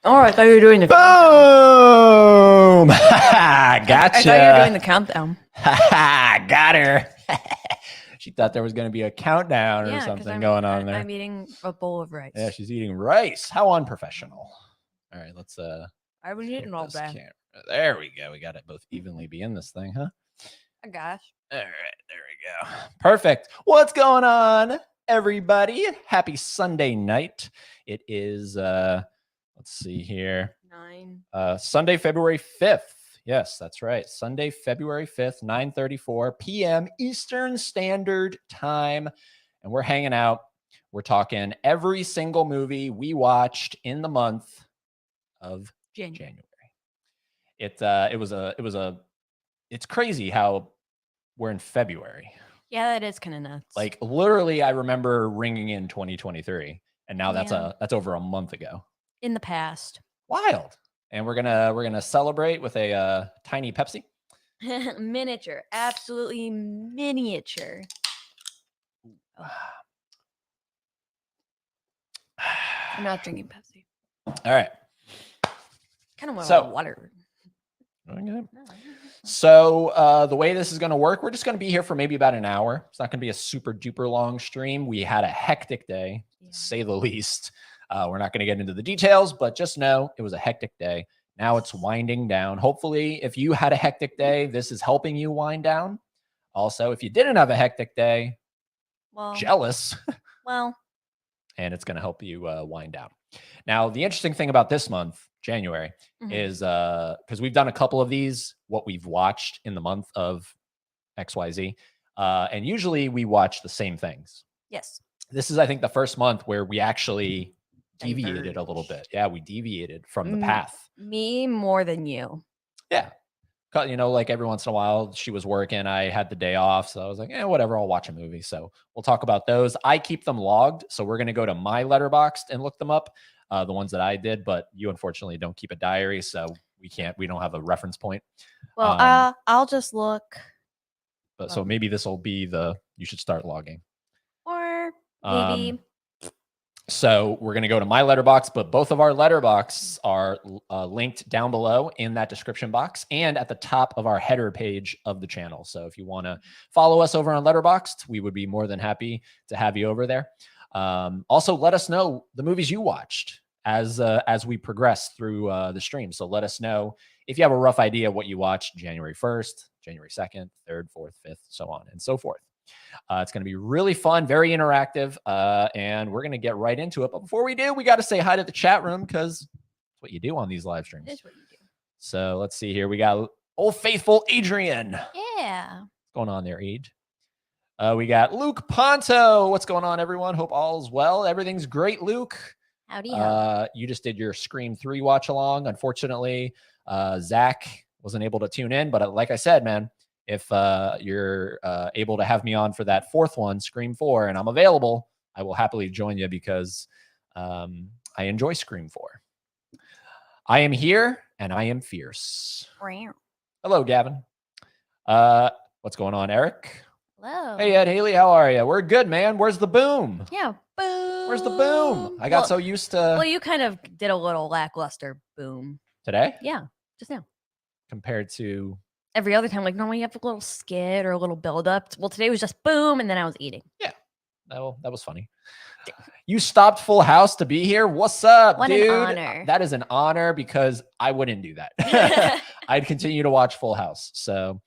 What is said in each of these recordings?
Oh, I thought you were doing the Boom! Gotcha. I thought you were doing the countdown. Got her. She thought there was going to be a countdown or 'cause something going on there. I'm eating a bowl of rice. Yeah, she's eating rice. How unprofessional. All right, let's I've been eating all day. There we go. We got it both evenly be in this thing, huh? Oh, gosh. All right, there we go. Perfect. What's going on, everybody? Happy Sunday night. It is let's see here. 9. Sunday, February 5th. Yes, that's right. Sunday, February 5th, 9:34 p.m. Eastern Standard Time. And we're hanging out. We're talking every single movie we watched in the month of January. It's crazy how we're in February. Yeah, that is kind of nuts. Like literally, I remember ringing in 2023, and now that's over a month ago. In the past. Wild. And we're gonna celebrate with a tiny Pepsi. Miniature, absolutely miniature. Oh. I'm not drinking Pepsi. All right. Kind of want water. Okay. So the way this is going to work, we're just going to be here for maybe about an hour. It's not going to be a super duper long stream. We had a hectic day, to say the least. We're not going to get into the details, but just know it was a hectic day. Now it's winding down. Hopefully, if you had a hectic day, this is helping you wind down. Also, if you didn't have a hectic day, jealous. And it's going to help you wind down. Now, the interesting thing about this month, January, is because we've done a couple of these, what we've watched in the month of XYZ. And usually we watch the same things. Yes. This is, I think, the first month where we actually deviated a little bit. Yeah, we deviated from the path. Me more than you. Yeah. You know, like every once in a while, she was working. I had the day off. So I was like, whatever, I'll watch a movie. So we'll talk about those. I keep them logged. So we're going to go to my Letterboxd and look them up, the ones that I did. But you, unfortunately, don't keep a diary. So we don't have a reference point. Well, I'll just look. But so maybe this will be you should start logging. Or maybe. So we're going to go to my Letterboxd, but both of our Letterboxds are linked down below in that description box and at the top of our header page of the channel. So if you want to follow us over on Letterboxd, we would be more than happy to have you over there. Also, let us know the movies you watched as we progress through the stream. So let us know if you have a rough idea of what you watched January 1st, January 2nd, 3rd, 4th, 5th, so on and so forth. It's going to be really fun, very interactive, and we're going to get right into it. But before we do, we got to say hi to the chat room because it's what you do on these live streams. It's what you do. So let's see here. We got old faithful Adrian. Yeah. What's going on there, Ade? We got Luke Ponto. What's going on, everyone? Hope all's well. Everything's great, Luke. Howdy. You just did your Scream 3 watch along. Unfortunately, Zach wasn't able to tune in, but like I said, man, if you're able to have me on for that fourth one, Scream 4, and I'm available, I will happily join you because I enjoy Scream 4. I am here and I am fierce. Hello, Gavin. What's going on, Eric? Hello. Hey, Ed Haley, how are you? We're good, man. Where's the boom? Yeah, boom. Where's the boom? I got so used to... Well, you kind of did a little lackluster boom. Today? Yeah, just now. Compared to... Every other time, like normally you have a little skit or a little build up. Well, today was just boom, and then I was eating. Yeah, that was funny. You stopped Full House to be here. What's up, what dude? An honor. That is an honor because I wouldn't do that. I'd continue to watch Full House. So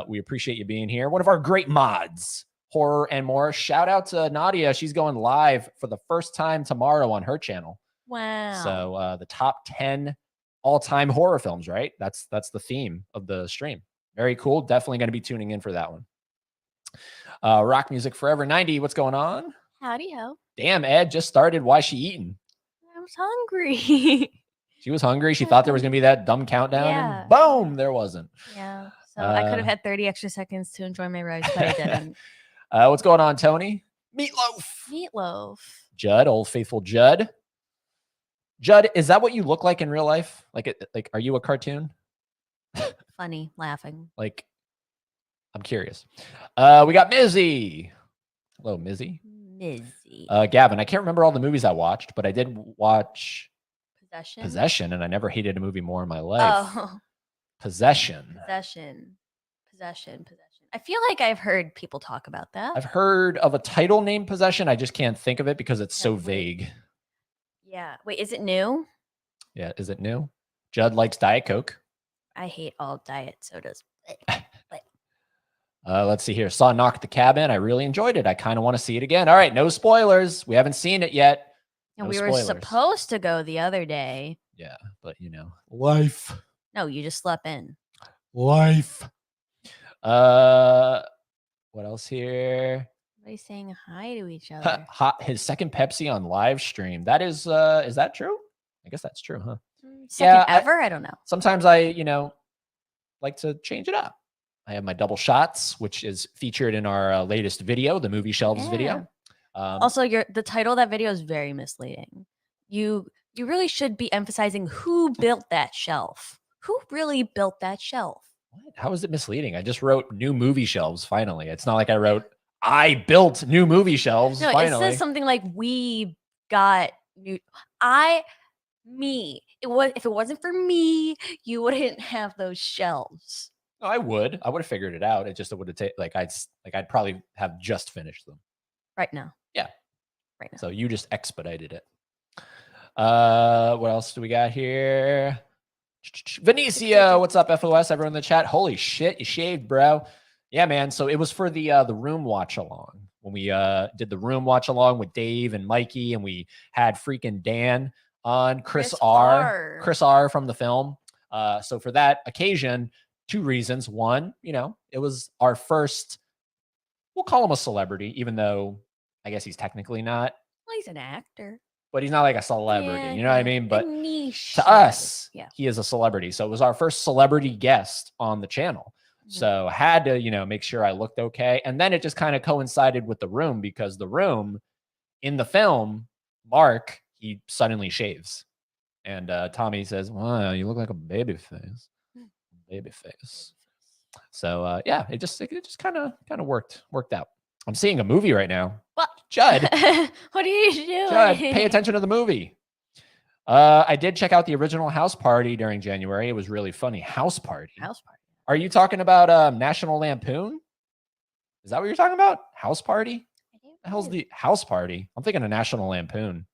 we appreciate you being here. One of our great mods, Horror and More. Shout out to Nadia. She's going live for the first time tomorrow on her channel. Wow. So the top 10 all-time horror films, right? That's the theme of the stream. Very cool. Definitely going to be tuning in for that one. Rock Music Forever 90. What's going on? Howdy ho. Damn, Ed just started. Why is she eating? I was hungry. She was hungry. She thought there was going to be that dumb countdown. Yeah. And boom, there wasn't. Yeah. So I could have had 30 extra seconds to enjoy my rice, but I didn't. What's going on, Tony? Meatloaf. Judd, old faithful Judd. Judd, is that what you look like in real life? Like, are you a cartoon? Funny, laughing. Like, I'm curious. We got Mizzy. Hello, Mizzy. Mizzy. Gavin, I can't remember all the movies I watched, but I did watch Possession. Possession, and I never hated a movie more in my life. Oh, Possession. possession. I feel like I've heard people talk about that. I've heard of a title named Possession. I just can't think of it because it's so wait. vague. Yeah. Wait, is it new? Yeah, is it new? Judd likes Diet Coke. I hate all diet sodas. Let's see here. Saw Knock at the Cabin. I really enjoyed it. I kind of want to see it again. All right, no spoilers. We haven't seen it yet. And No we were spoilers. supposed to go the other day. Yeah, but life. No, you just slept in. Life. What else here? Everybody's saying hi to each other. His second Pepsi on live stream. That is that true? I guess that's true, huh? Second ever? I don't know. Sometimes I, like to change it up. I have my double shots, which is featured in our latest video, the movie shelves video. Also, the title of that video is very misleading. You really should be emphasizing who built that shelf. Who really built that shelf? What? How is it misleading? I just wrote new movie shelves. Finally, it's not like I wrote I built new movie shelves. No, finally. it says something like we got new. If it wasn't for me, you wouldn't have those shelves. No, I would have figured it out. It just would have taken I'd probably have just finished them right now. Yeah, right now. So you just expedited it. What else do we got here? Venetia, what's up, FOS? Everyone in the chat. Holy shit, you shaved, bro. Yeah, man. So it was for the room watch along when we did the room watch along with Dave and Mikey, and we had freaking Dan on, Chris R from the film. So for that occasion, 2 reasons. One, it was our first, we'll call him a celebrity, even though I guess he's technically not. Well, he's an actor. But he's not like a celebrity, you know what I mean? But niche to us, he is a celebrity. So it was our first celebrity guest on the channel. So had to, make sure I looked okay. And then it just kind of coincided with the room, because the room in the film, Mark, he suddenly shaves. And Tommy says, wow, you look like a baby face. Baby face. So yeah, it just kind of worked out. I'm seeing a movie right now. What? Judd. What are you doing? Judd, pay attention to the movie. I did check out the original House Party during January. It was really funny. House Party. Are you talking about National Lampoon? Is that what you're talking about? House Party? The hell's the House Party? I'm thinking of National Lampoon.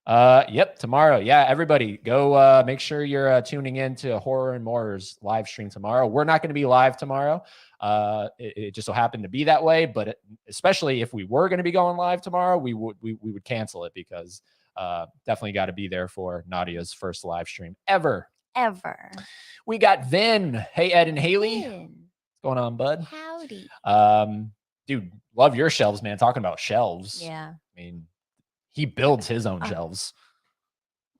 Yep, tomorrow. Yeah, everybody go make sure you're tuning in to Horror and More's live stream tomorrow. We're not going to be live tomorrow. It just so happened to be that way, but especially if we were going to be going live tomorrow, we would cancel it, because definitely got to be there for Nadia's first live stream ever. We got Vin. Hey, Ed and Haley. What's going on, bud? Howdy. Dude, love your shelves, man. Talking about shelves. Yeah. I mean, he builds his own shelves.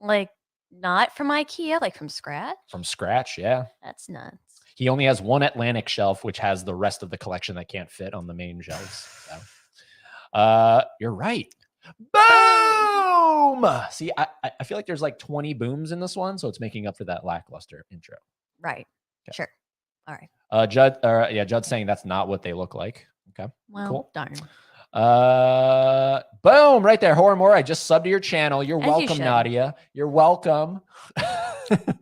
Like, not from IKEA, like from scratch? From scratch, yeah. That's nuts. He only has one Atlantic shelf, which has the rest of the collection that can't fit on the main shelves. So. You're right. Boom! See, I feel like there's like 20 booms in this one, so it's making up for that lackluster intro. Right. Okay. Sure. All right. Judd's saying that's not what they look like. Okay. Well, cool. Darn. Boom, right there. Horror More, I just subbed to your channel. You're welcome, Nadia. You're welcome.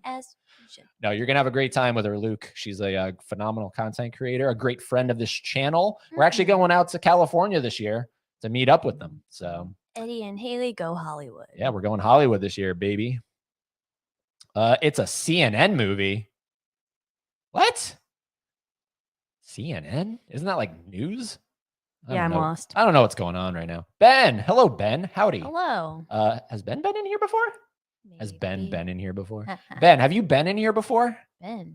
As you should. No, you're gonna have a great time with her, Luke. She's a phenomenal content creator, a great friend of this channel. We're actually going out to California this year to meet up with them. So Eddie and Haley go Hollywood. Yeah, we're going Hollywood this year, baby. It's a CNN movie. What? CNN? Isn't that like news? Yeah, I'm lost. I don't know what's going on right now. Ben, hello, Ben. Howdy. Hello. Has Ben been in here before? Maybe. Has Ben been in here before? Ben, have you been in here before? Ben.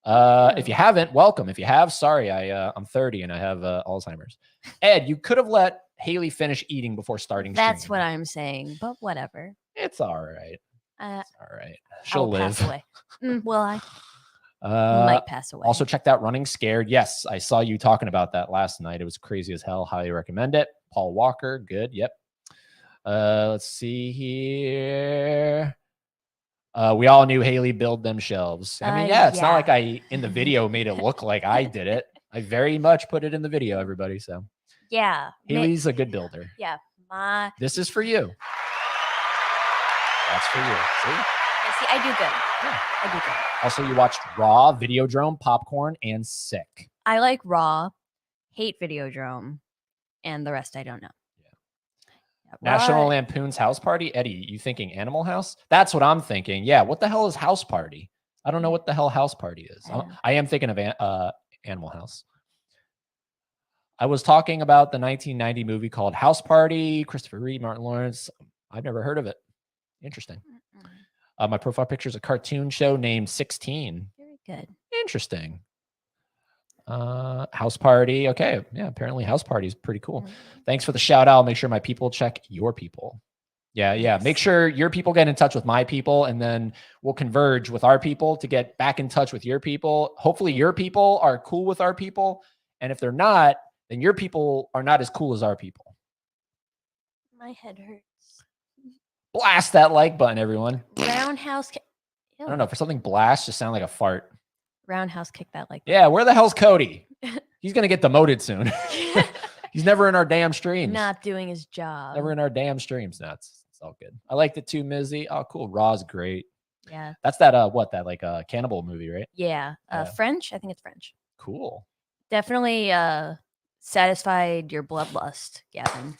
If you haven't, welcome. If you have, sorry, I'm 30 and I have Alzheimer's. Ed, you could have let Haley finish eating before starting. That's what I'm saying, but whatever. It's all right. It's all right. She'll live. Pass away. Will I? Might pass away. Also checked out Running Scared. Yes, I saw you talking about that last night. It was crazy as hell. Highly recommend it. Paul Walker, good. Yep. Let's see here. We all knew Haley build them shelves. I mean, yeah, it's not like I in the video made it look like I did it. I very much put it in the video, everybody. So yeah, Haley's a good builder. Yeah, this is for you. That's for you. See? Yeah, see, I do good. Yeah. I do good. Also, you watched Raw, Videodrome, Popcorn, and Sick. I like Raw, hate Videodrome, and the rest I don't know. Yeah, National Raw, Lampoon's House Party. Eddie, you thinking Animal House? That's what I'm thinking. Yeah. What the hell is House Party? I don't know what the hell House Party is. I know. I am thinking of Animal House. I was talking about the 1990 movie called House Party. Christopher Reeve, Martin Lawrence. I've never heard of it. Interesting. My profile picture is a cartoon show named 16. Very good. Interesting. House Party. Okay. Yeah. Apparently House Party is pretty cool. Thanks for the shout out. Make sure my people check your people. Yeah. Yeah. Yes. Make sure your people get in touch with my people, and then we'll converge with our people to get back in touch with your people. Hopefully your people are cool with our people. And if they're not, then your people are not as cool as our people. My head hurts. Blast that like button, everyone. Roundhouse. I don't know. For something blast, just sound like a fart. Roundhouse kick that like. Yeah. Where the hell's Cody? He's going to get demoted soon. He's never in our damn streams. Not doing his job. Never in our damn streams. No, it's all good. I liked it too, Mizzy. Oh, cool. Raw's great. Yeah. That's that like cannibal movie, right? Yeah. Yeah. French. I think it's French. Cool. Definitely satisfied your bloodlust, Gavin.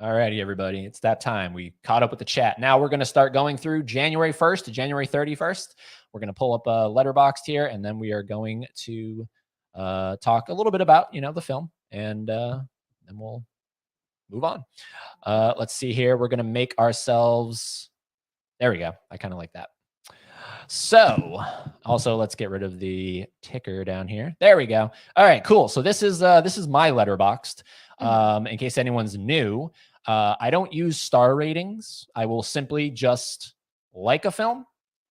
All righty, everybody. It's that time. We caught up with the chat. Now we're going to start going through January 1st to January 31st. We're going to pull up a Letterboxd here, and then we are going to talk a little bit about, the film, and then we'll move on. Let's see here. We're going to make ourselves. There we go. I kind of like that. So also let's get rid of the ticker down here. There we go. All right, cool. So this is my Letterboxd. In case anyone's new, I don't use star ratings. I will simply just like a film.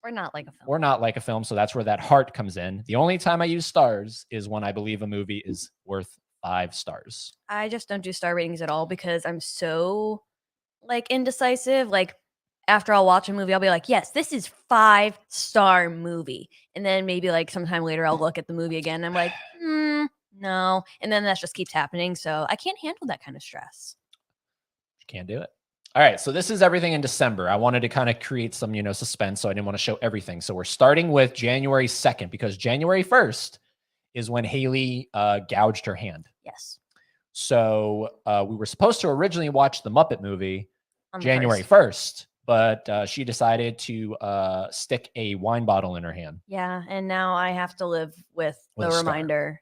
Or not like a film. Or not like a film. So that's where that heart comes in. The only time I use stars is when I believe a movie is worth 5 stars. I just don't do star ratings at all because I'm so indecisive. After I'll watch a movie, I'll be like, yes, this is 5-star movie. And then maybe sometime later I'll look at the movie again. And I'm like, no. And then that just keeps happening. So I can't handle that kind of stress. You can't do it. All right. So this is everything in December. I wanted to kind of create some, suspense. So I didn't want to show everything. So we're starting with January 2nd because January 1st is when Haley gouged her hand. Yes. So we were supposed to originally watch the Muppet movie On the January 1st. 1st, but she decided to stick a wine bottle in her hand. Yeah. And now I have to live with With the a scar. reminder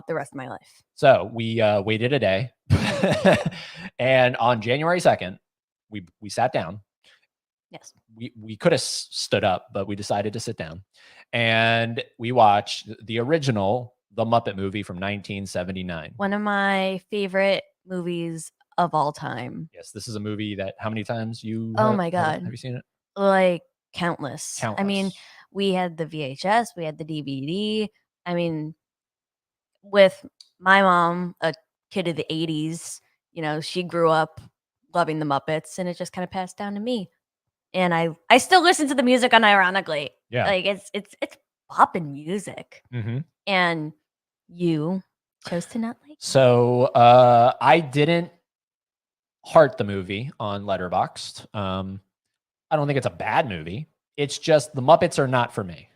the rest of my life. So we waited a day. And on January 2nd, we sat down. Yes. We could have stood up, but we decided to sit down. And we watched the original The Muppet Movie from 1979. One of my favorite movies of all time. Yes, this is a movie that how many times you Oh my God. have you seen it? Countless. I mean, we had the VHS, we had the DVD. I mean, with my mom, a kid of the 80s, she grew up loving the Muppets, and it just kind of passed down to me. And I still listen to the music unironically. Yeah. It's poppin' music. Mm-hmm. And you chose to not like it. So I didn't heart the movie on Letterboxd. I don't think it's a bad movie. It's just the Muppets are not for me.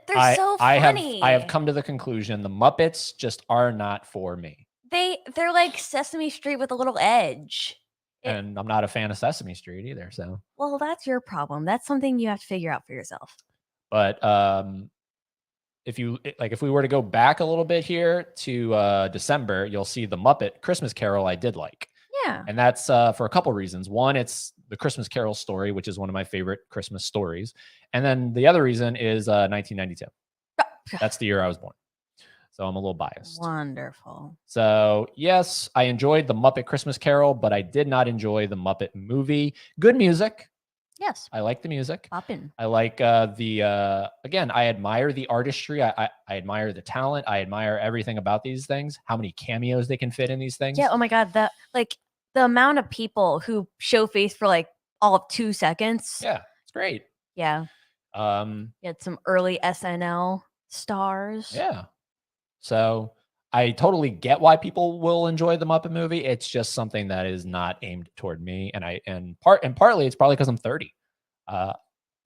They're so funny. I have come to the conclusion the Muppets just are not for me. They're like Sesame Street with a little edge. And I'm not a fan of Sesame Street either. So, well, that's your problem. That's something you have to figure out for yourself. But if we were to go back a little bit here to December, you'll see the Muppet Christmas Carol I did like. Yeah. And that's for a couple reasons. One, it's the Christmas Carol story, which is one of my favorite Christmas stories. And then the other reason is 1992. That's the year I was born. So I'm a little biased. Wonderful. So yes, I enjoyed the Muppet Christmas Carol, but I did not enjoy the Muppet movie. Good music. Yes. I like the music. Poppin'. I like again, I admire the artistry. I admire the talent. I admire everything about these things. How many cameos they can fit in these things. Yeah. Oh my God. The amount of people who show face for all of 2 seconds. Yeah. It's great. Yeah. You had some early SNL stars. Yeah. So I totally get why people will enjoy the Muppet movie. It's just something that is not aimed toward me, and partly it's probably because I'm 30.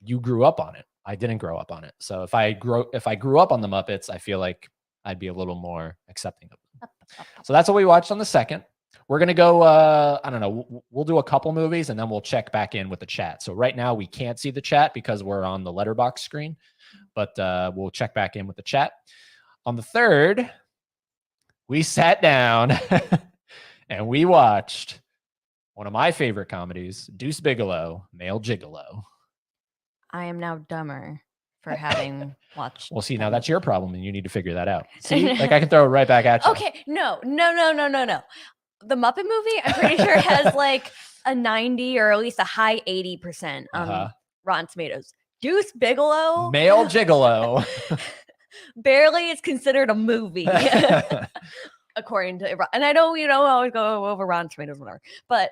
You grew up on it. I didn't grow up on it. So if I grew up on the Muppets, I feel like I'd be a little more accepting of them. So that's what we watched on the second. We're gonna go. I don't know. We'll do a couple movies and then we'll check back in with the chat. So right now we can't see the chat because we're on the letterbox screen, but we'll check back in with the chat. On the third, we sat down and we watched one of my favorite comedies, Deuce Bigalow, Male Gigolo. I am now dumber for having watched. Well, see, now that's your problem and you need to figure that out. See, like I can throw it right back at you. Okay, no. The Muppet movie, I'm pretty sure has like a 90 or at least a high 80% on Rotten Tomatoes. Deuce Bigalow, Male Gigolo, barely is considered a movie, according to. And I know you don't always go over Rotten Tomatoes, whatever, but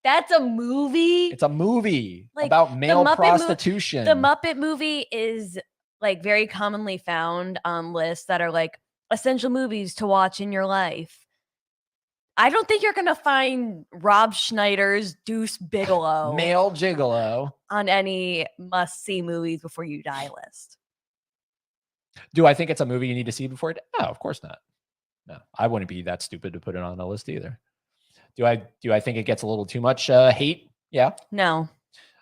that's a movie. It's a movie about male prostitution. The Muppet movie is like very commonly found on lists that are like essential movies to watch in your life. I don't think you're going to find Rob Schneider's Deuce Bigalow, Male Gigolo, on any must-see movies before you die list. Do I think it's a movie you need to see before it? No, of course not. No, I wouldn't be that stupid to put it on a list either. Do I think it gets a little too much hate? Yeah. No,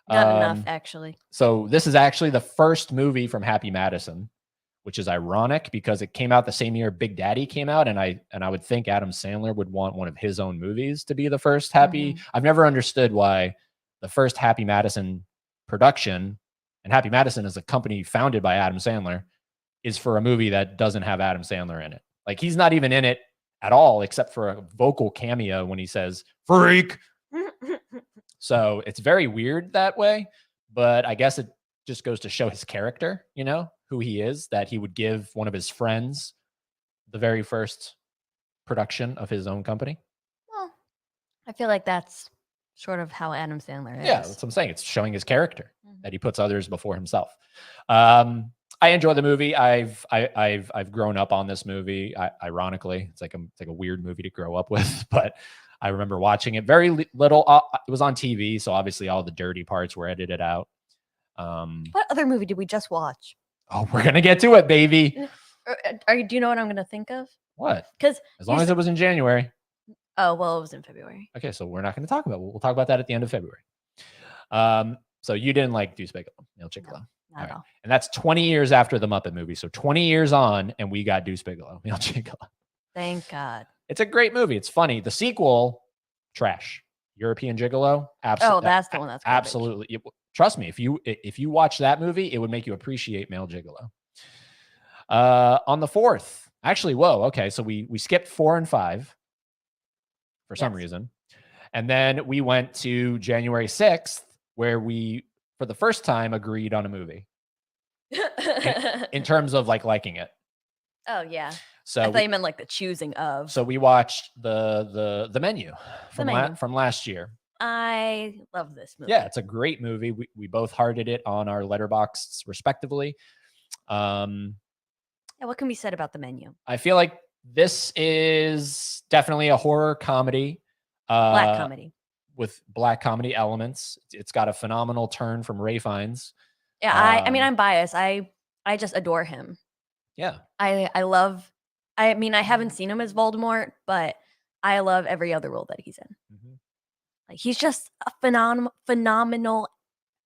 not enough, actually. So this is actually the first movie from Happy Madison, which is ironic because it came out the same year Big Daddy came out, and I would think Adam Sandler would want one of his own movies to be the first Happy. I've never understood why the first Happy Madison production, and Happy Madison is a company founded by Adam Sandler, is for a movie that doesn't have Adam Sandler in it. Like he's not even in it at all, except for a vocal cameo when he says "freak." So it's very weird that way, but I guess it just goes to show his character, you know, who he is, that he would give one of his friends the very first production of his own company. Well, I feel like that's sort of how Adam Sandler is. Yeah, that's what I'm saying. It's showing his character, that he puts others before himself. I enjoy the movie. I've grown up on this movie. Ironically, it's like a weird movie to grow up with, but I remember watching it very little. It was on TV, so obviously all the dirty parts were edited out. What other movie did we just watch? Oh, we're gonna get to it, baby. Do you know what I'm gonna think of? What? Because as long as it was in January. Oh well, it was in February. Okay, so we're not going to talk about it. We'll talk about that at the end of February. So you didn't like Deuce Bigalow, Male Gigolo. No, not at all. And that's 20 years after the Muppet movie. So 20 years on, and we got Deuce Bigalow, Male Gigolo. Thank God. It's a great movie. It's funny. The sequel, trash. European Gigolo, absolutely. Oh, that's the one that's garbage. Absolutely. Trust me, if you watch that movie, it would make you appreciate Male Gigolo. On the 4th, actually, whoa, okay. So we skipped 4 and 5 for some reason. And then we went to January 6th, where we, for the first time, agreed on a movie in terms of like liking it. Oh, yeah. So I thought you meant like the choosing of. So we watched the Menu from last year. I love this movie. Yeah, it's a great movie. We both hearted it on our letterboxds respectively. Yeah, what can be said about The Menu? I feel like this is definitely a horror comedy. Black comedy. With black comedy elements. It's got a phenomenal turn from Ralph Fiennes. Yeah, I mean, I'm biased. I just adore him. Yeah. I haven't seen him as Voldemort, but I love every other role that he's in. Like he's just a phenomenal,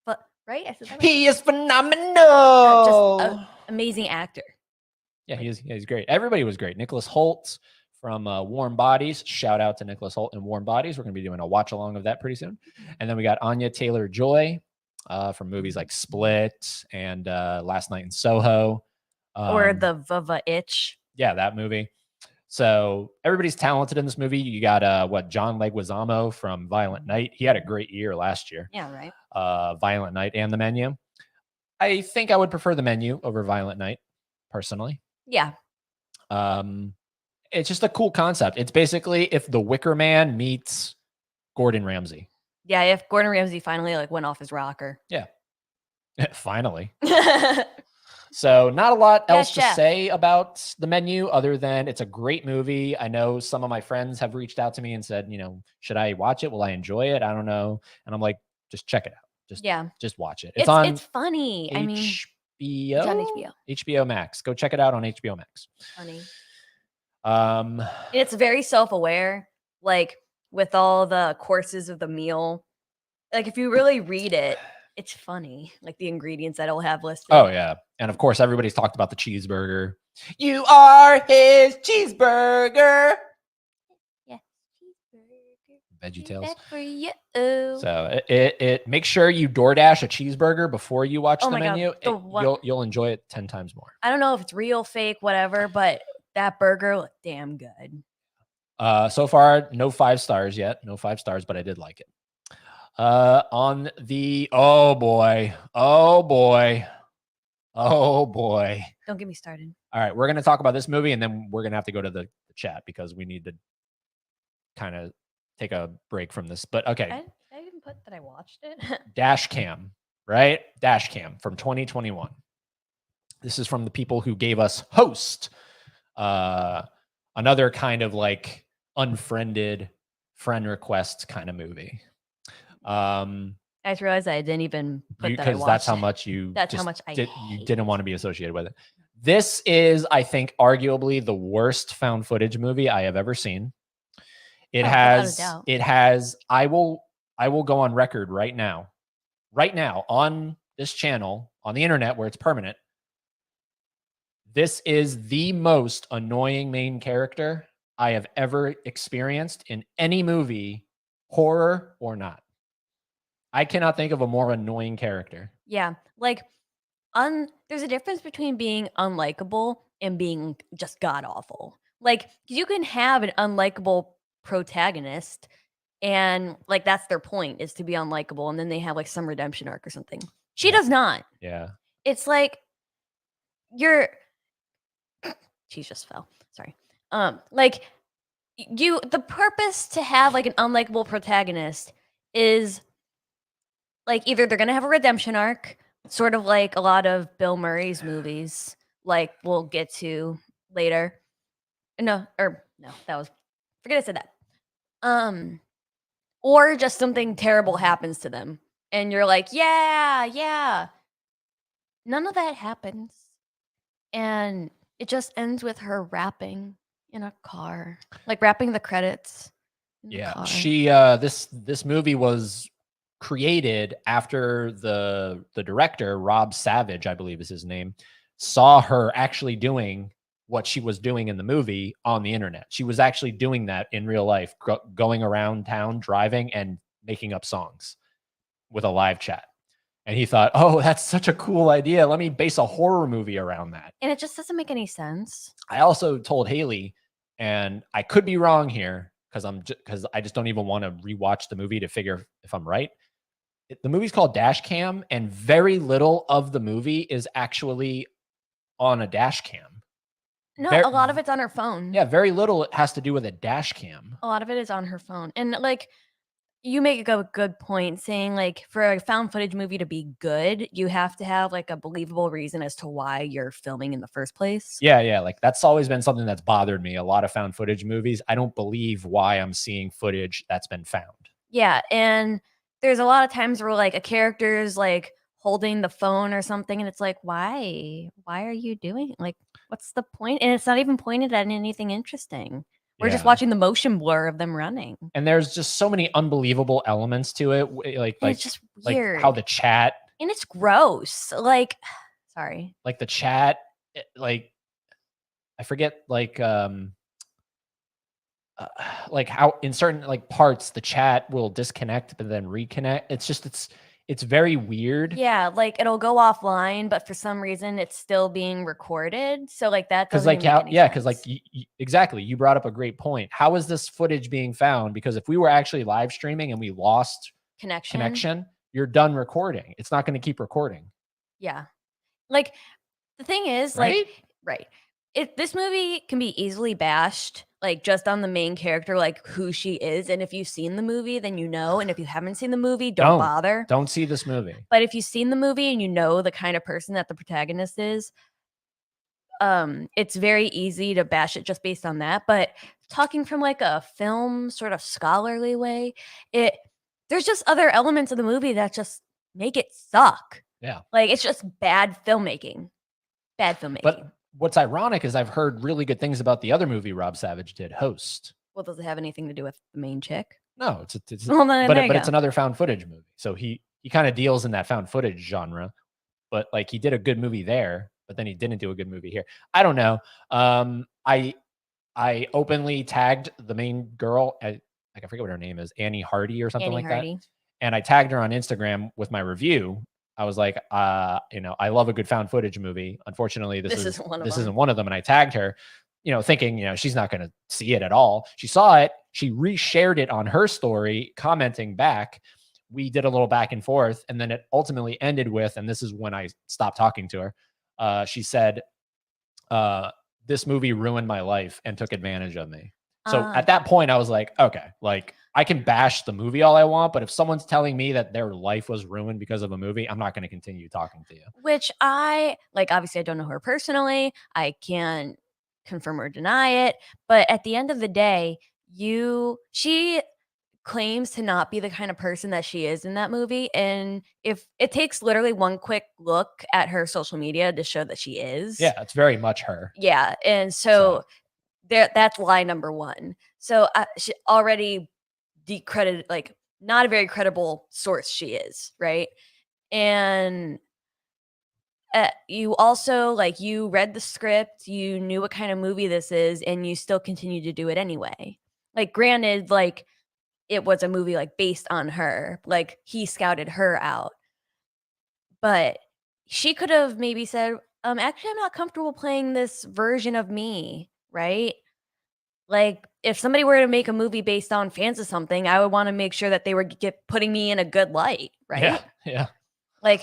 but right? I said that right? He is phenomenal. Just an amazing actor. Yeah, he's great. Everybody was great. Nicholas Hoult from Warm Bodies. Shout out to Nicholas Hoult and Warm Bodies. We're going to be doing a watch along of that pretty soon. And then we got Anya Taylor-Joy from movies like Split and Last Night in Soho. Or The Vava Itch. Yeah, that movie. So everybody's talented in this movie. You got John Leguizamo from Violent Night. He had a great year last year. Yeah, right. Violent Night and The Menu. I think I would prefer The Menu over Violent Night, personally. Yeah. It's just a cool concept. It's basically if The Wicker Man meets Gordon Ramsay. Yeah, if Gordon Ramsay finally like went off his rocker. Yeah. Finally. So not a lot Yeah, else to chef. say about the menu other than it's a great movie. I know some of my friends have reached out to me and said, should I watch it? Will I enjoy it? I don't know. And I'm like, just check it out. Just watch it. It's on It's funny. I mean, HBO. it's on HBO. HBO Max. Go check it out on HBO Max. Funny. And it's very self-aware, like with all the courses of the meal. Like if you really read it, it's funny, like the ingredients that it'll have listed. Oh yeah. And of course everybody's talked about the cheeseburger. You are his cheeseburger. Yeah, cheeseburger. VeggieTales. That for you. So it make sure you DoorDash a cheeseburger before you watch the menu. God, You'll enjoy it 10 times more. I don't know if it's real, fake, whatever, but that burger looked damn good. So far, no 5 stars yet. No 5 stars, but I did like it. On the oh boy. Don't get me started. All right, we're gonna talk about this movie and then we're gonna have to go to the chat because we need to kind of take a break from this. But okay. I didn't put that I watched it. Dash Cam, right? Dash Cam from 2021. This is from the people who gave us Host, another kind of like unfriended friend request kind of movie. I just realized I didn't even put that. Because that's how much you. That's how much you didn't want to be associated with it. This is, I think, arguably the worst found footage movie I have ever seen. It has. I will go on record right now on this channel on the internet where it's permanent. This is the most annoying main character I have ever experienced in any movie, horror or not. I cannot think of a more annoying character. Yeah, like there's a difference between being unlikable and being just god awful. Like you can have an unlikable protagonist and like that's their point is to be unlikable and then they have like some redemption arc or something. She does not. Yeah. It's like she just fell. Sorry. Like the purpose to have like an unlikable protagonist is like either they're going to have a redemption arc, sort of like a lot of Bill Murray's movies, like we'll get to later. No, that was forget I said that. Or just something terrible happens to them and you're like, yeah. None of that happens. And it just ends with her rapping in a car, like rapping the credits. Yeah, she this movie was created after the director Rob Savage, I believe is his name, saw her actually doing what she was doing in the movie on the internet. She was actually doing that in real life, going around town, driving and making up songs with a live chat. And he thought, oh, that's such a cool idea. Let me base a horror movie around that. And it just doesn't make any sense. I also told Haley, and I could be wrong here because I just don't even want to rewatch the movie to figure if I'm right. The movie's called Dash Cam, and very little of the movie is actually on a dash cam. No, a lot of it's on her phone. Yeah, very little has to do with a dash cam. A lot of it is on her phone. And like you make a good point saying like for a found footage movie to be good, you have to have like a believable reason as to why you're filming in the first place. Yeah. Like that's always been something that's bothered me. A lot of found footage movies, I don't believe why I'm seeing footage that's been found. Yeah. And there's a lot of times where like a character is like holding the phone or something. And it's like, why are you doing it? Like, what's the point? And it's not even pointed at anything interesting. We're just watching the motion blur of them running. And there's just so many unbelievable elements to it. Like it's just weird. Like how the chat. And it's gross. Like, sorry. Like the chat, like, I forget, like how in certain like parts, the chat will disconnect, but then reconnect. It's just, it's very weird. Yeah, like it'll go offline, but for some reason it's still being recorded. So like that doesn't make any sense. Because like exactly, you brought up a great point. How is this footage being found? Because if we were actually live streaming and we lost connection, you're done recording. It's not going to keep recording. Yeah, like the thing is, right? Right. this movie can be easily bashed, like, just on the main character, like, who she is, and if you've seen the movie, then you know, and if you haven't seen the movie, don't bother. Don't see this movie. But if you've seen the movie and you know the kind of person that the protagonist is, it's very easy to bash it just based on that, but talking from, like, a film sort of scholarly way, there's just other elements of the movie that just make it suck. Yeah. Like, it's just bad filmmaking. Bad filmmaking. But what's ironic is I've heard really good things about the other movie Rob Savage did, Host. Well, does it have anything to do with the main chick? No, it's Well, then there you but go. it's another found footage movie. So he kind of deals in that found footage genre, but like he did a good movie there, but then he didn't do a good movie here. I don't know. I openly tagged the main girl at, like, I forget what her name is, Annie Hardy or something like that. And I tagged her on Instagram with my review. I was like, you know, I love a good found footage movie. Unfortunately, this isn't one of them. And I tagged her, you know, thinking, you know, she's not going to see it at all. She saw it. She reshared it on her story, commenting back. We did a little back and forth, and then it ultimately ended with, and this is when I stopped talking to her. She said, this movie ruined my life and took advantage of me. So at that point, I was like, okay, like, I can bash the movie all I want, but if someone's telling me that their life was ruined because of a movie, I'm not going to continue talking to you. Which I, like, obviously I don't know her personally. I can't confirm or deny it. But at the end of the day, she claims to not be the kind of person that she is in that movie. And if it takes literally one quick look at her social media to show that she is. Yeah, it's very much her. Yeah. And so that's lie number one. So she already decredited, like, not a very credible source she is, right? And you also, like, you read the script, you knew what kind of movie this is, and you still continue to do it anyway. Like, granted, like, it was a movie, like, based on her, like, he scouted her out. But she could have maybe said, actually, I'm not comfortable playing this version of me, right? Like, if somebody were to make a movie based on fans of something, I would wanna make sure that they were putting me in a good light, right? Yeah. Like,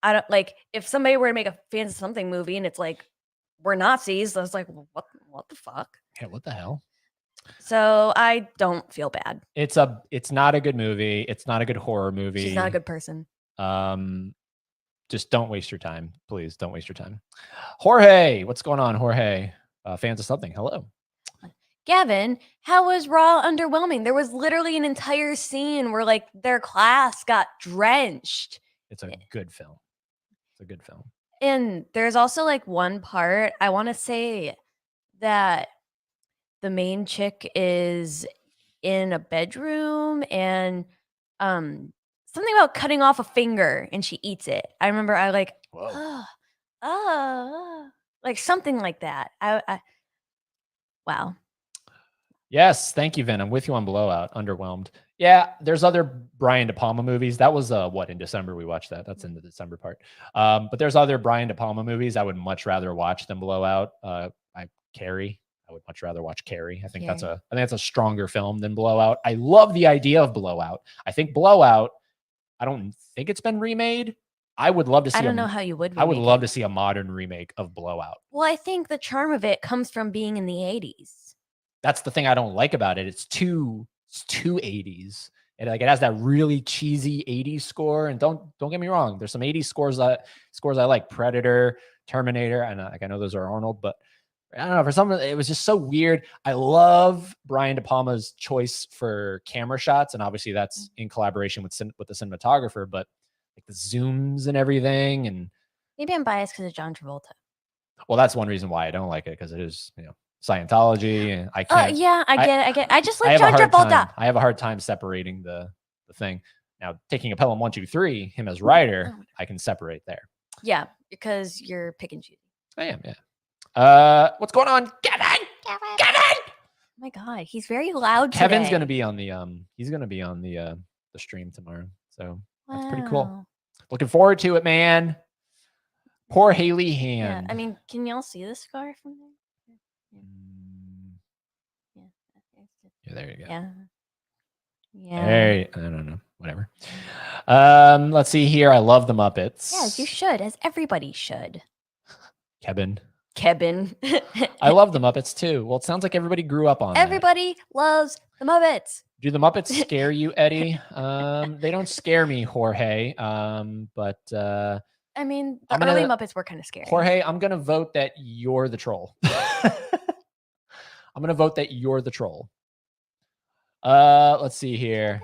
I don't, like, if somebody were to make a fans of something movie and it's like, we're Nazis, I was like, well, what the fuck? Yeah, what the hell? So I don't feel bad. It's not a good movie. It's not a good horror movie. She's not a good person. Just don't waste your time. Please don't waste your time. Jorge, what's going on, Jorge? Fans of something. Hello. Gavin, how was Raw underwhelming? There was literally an entire scene where, like, their class got drenched. It's a good film. It's a good film. And there's also, like, one part, I want to say that the main chick is in a bedroom and something about cutting off a finger and she eats it. I remember I like, like something like that. Wow. Yes, thank you, Vin. I'm with you on Blowout. Underwhelmed. Yeah, there's other Brian De Palma movies. That was what, in December we watched that. That's in the December part. But there's other Brian De Palma movies I would much rather watch than Blowout. Carrie. I would much rather watch Carrie. I think that's a stronger film than Blowout. I love the idea of Blowout. I think Blowout, I don't think it's been remade. I would love to see. I don't know how you would. I would love to see a modern remake of Blowout. Well, I think the charm of it comes from being in the 80s. That's the thing I don't like about it. It's too 80s. And like it has that really cheesy 80s score. And don't get me wrong, there's some 80s scores I like. Predator, Terminator, and I know those are Arnold, but I don't know, for some reason it was just so weird. I love Brian De Palma's choice for camera shots, and obviously that's in collaboration with the cinematographer, but like the zooms and everything. And maybe I'm biased because of John Travolta. Well, that's one reason why I don't like it, because it is, Scientology, and I can't. Yeah, I get it. I just like John Travolta. I have a hard time separating the thing. Now, taking a Pelham 1, 2, 3, him as writer, I can separate there. Yeah, because you're pick and choosing. I am, yeah. What's going on, Kevin? Kevin! Oh my God, he's very loud today. Kevin's gonna be on the stream tomorrow, so that's pretty cool. Looking forward to it, man. Poor Haley Hand. Yeah, I mean, can y'all see the scar from there? Yeah, there you go. Yeah. Hey, I don't know. Whatever. Let's see here. I love the Muppets. Yes, you should, as everybody should. Kevin, Kevin. I love the Muppets too. Well, it sounds like everybody grew up on that. Everybody loves the Muppets. Do the Muppets scare you, Eddie? They don't scare me, Jorge. But I mean, the early Muppets were kind of scary. Jorge, I'm gonna vote that you're the troll. I'm gonna vote that you're the troll. Let's see here.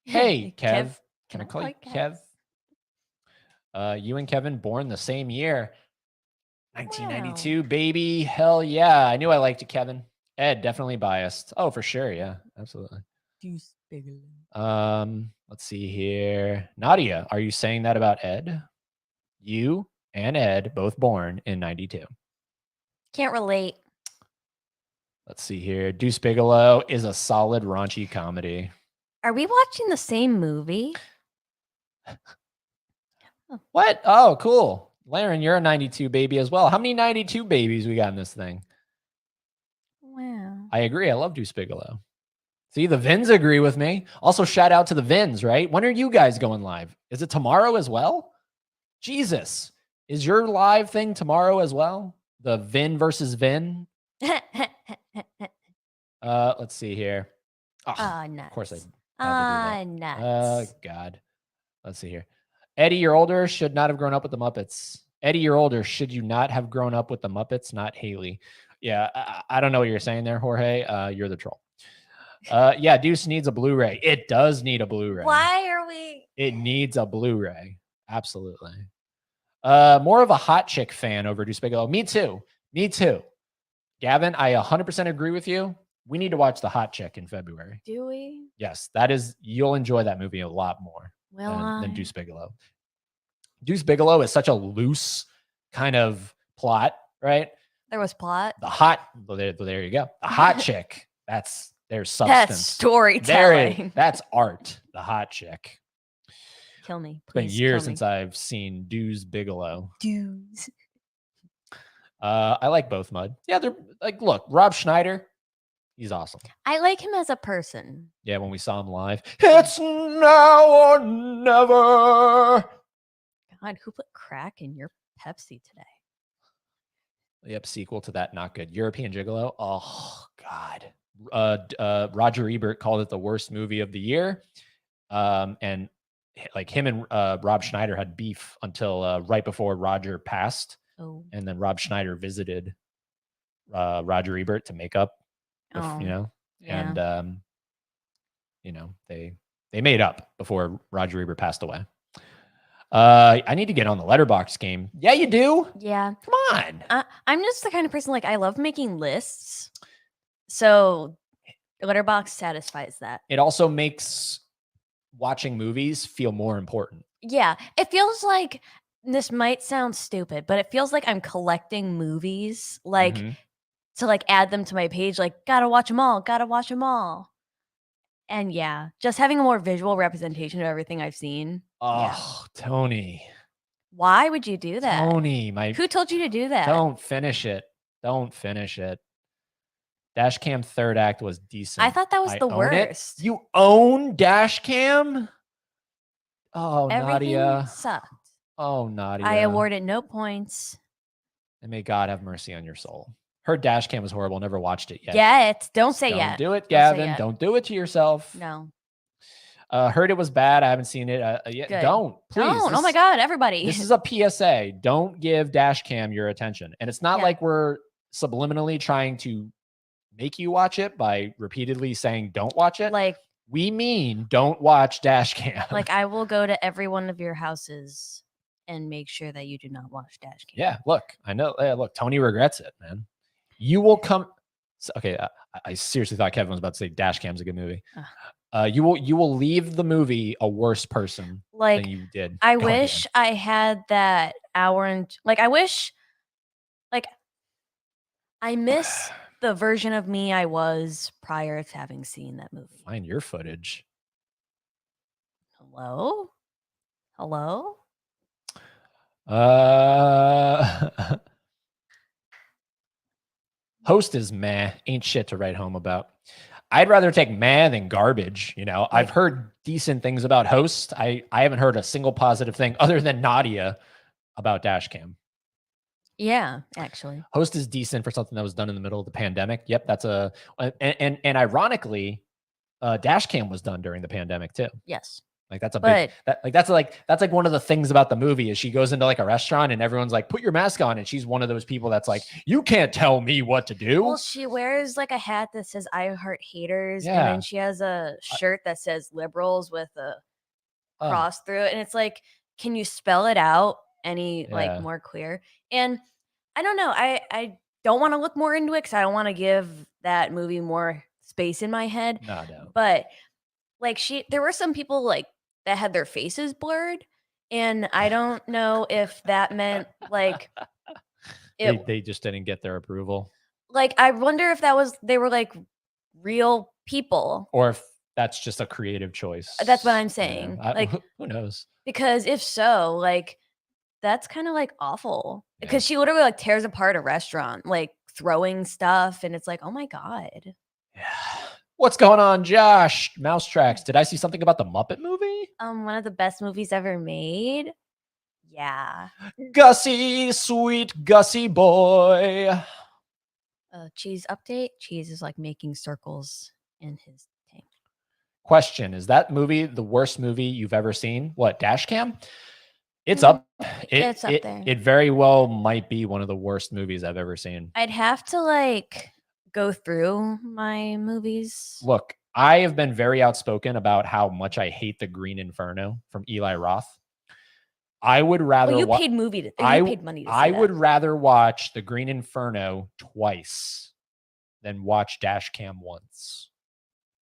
Hey, Kev. Can I call you Kev? You and Kevin born the same year. 1992, baby. Hell yeah. I knew I liked you, Kevin. Ed, definitely biased. Oh, for sure. Yeah, absolutely. Let's see here. Nadia, are you saying that about Ed? You and Ed both born in 92. Can't relate. Let's see here. Deuce Bigalow is a solid raunchy comedy. Are we watching the same movie? What? Oh, cool. Laren, you're a 92 baby as well. How many 92 babies we got in this thing? Wow. I agree. I love Deuce Bigalow. See, the Vins agree with me. Also, shout out to the Vins, right? When are you guys going live? Is it tomorrow as well? Jesus. Is your live thing tomorrow as well? The Vin versus Vin? Let's see here. Oh, nuts. Of course I nuts. God. Let's see here. Eddie, you're older, should not have grown up with the Muppets. Eddie, you're older, should you not have grown up with the Muppets, not Haley? Yeah, I don't know what you're saying there, Jorge. You're the troll. Yeah, Deuce needs a Blu-ray. It does need a Blu-ray. Why are we? It needs a Blu-ray. Absolutely. More of a hot chick fan over Deuce Bigalow. Me too. Me too. Gavin, I 100% agree with you. We need to watch The Hot Chick in February. Do we? Yes, you'll enjoy that movie a lot more than Deuce Bigalow. Deuce Bigalow is such a loose kind of plot, right? There was plot. There you go. The hot chick. There's substance. That's storytelling. That's art. The hot chick. Kill me. It's been years since I've seen Deuce Bigalow. Deuce. I like both Mud. Yeah, they're like, look, Rob Schneider, he's awesome. I like him as a person. Yeah, when we saw him live, it's now or never. God, who put crack in your Pepsi today? Yep, sequel to that, not good. European Gigolo. Oh God. Roger Ebert called it the worst movie of the year. And like him and Rob Schneider had beef until right before Roger passed. Oh. And then Rob Schneider visited Roger Ebert to make up, yeah. And they made up before Roger Ebert passed away. I need to get on the Letterboxd game. Yeah, you do. Yeah. Come on. I'm just the kind of person, like, I love making lists. So Letterboxd satisfies that. It also makes watching movies feel more important. Yeah. It feels like, this might sound stupid, but it feels like I'm collecting movies, like to like add them to my page, like gotta watch them all. And yeah, just having a more visual representation of everything I've seen. Oh, yeah. Tony. Why would you do that? Tony, who told you to do that? Don't finish it. Dashcam third act was decent. I thought that was the worst. You own Dashcam? Oh, everything Nadia. Sucked. Oh, Nadia. I awarded no points. And may God have mercy on your soul. Her Dashcam was horrible. Never watched it yet. Don't say yet. Don't do it, Gavin. Don't do it to yourself. No. Heard it was bad. I haven't seen it yet. Good. Don't. Please. Don't. Oh my God, everybody. This is a PSA. Don't give Dashcam your attention. And it's not like we're subliminally trying to make you watch it by repeatedly saying don't watch it. Like, we mean don't watch Dashcam. Like, I will go to every one of your houses and make sure that you do not watch Dashcam. Yeah, look, I know. Look, Tony regrets it, man. You will come. Okay, I seriously thought Kevin was about to say Dashcam's a good movie. You will leave the movie a worse person than you did. I wish I had that hour and I miss the version of me I was prior to having seen that movie. Find your footage. Hello? Host is meh. Ain't shit to write home about. I'd rather take meh than garbage. I've heard decent things about Host. I haven't heard a single positive thing other than Nadia about Dashcam. Yeah, actually. Host is decent for something that was done in the middle of the pandemic. Yep, that's and ironically, dash cam was done during the pandemic too. Yes. Like that's a big that's like one of the things about the movie is she goes into like a restaurant and everyone's like, put your mask on, and she's one of those people that's like, you can't tell me what to do. Well, she wears like a hat that says "I heart haters," and then she has a shirt that says "liberals" with a cross through it, and it's like, can you spell it out any like more clear? And I don't know. I don't want to look more into it because I don't want to give that movie more space in my head. No. But like there were some people like that had their faces blurred, and I don't know if that meant like they just didn't get their approval. Like I wonder if they were like real people, or if that's just a creative choice. That's what I'm saying. Like who knows? Because if so, like that's kind of like awful. Because she literally like tears apart a restaurant, like throwing stuff, and it's like, oh my god. Yeah. What's going on, Josh? Mouse Tracks. Did I see something about the Muppet movie? One of the best movies ever made. Yeah. Gussie, sweet Gussie boy. Cheese update. Cheese is like making circles in his tank. Question: is that movie the worst movie you've ever seen? What, Dashcam? It's up. It's up there. It very well might be one of the worst movies I've ever seen. I'd have to like go through my movies. Look, I have been very outspoken about how much I hate The Green Inferno from Eli Roth. I would rather you paid money to see I would rather watch The Green Inferno twice than watch Dashcam once.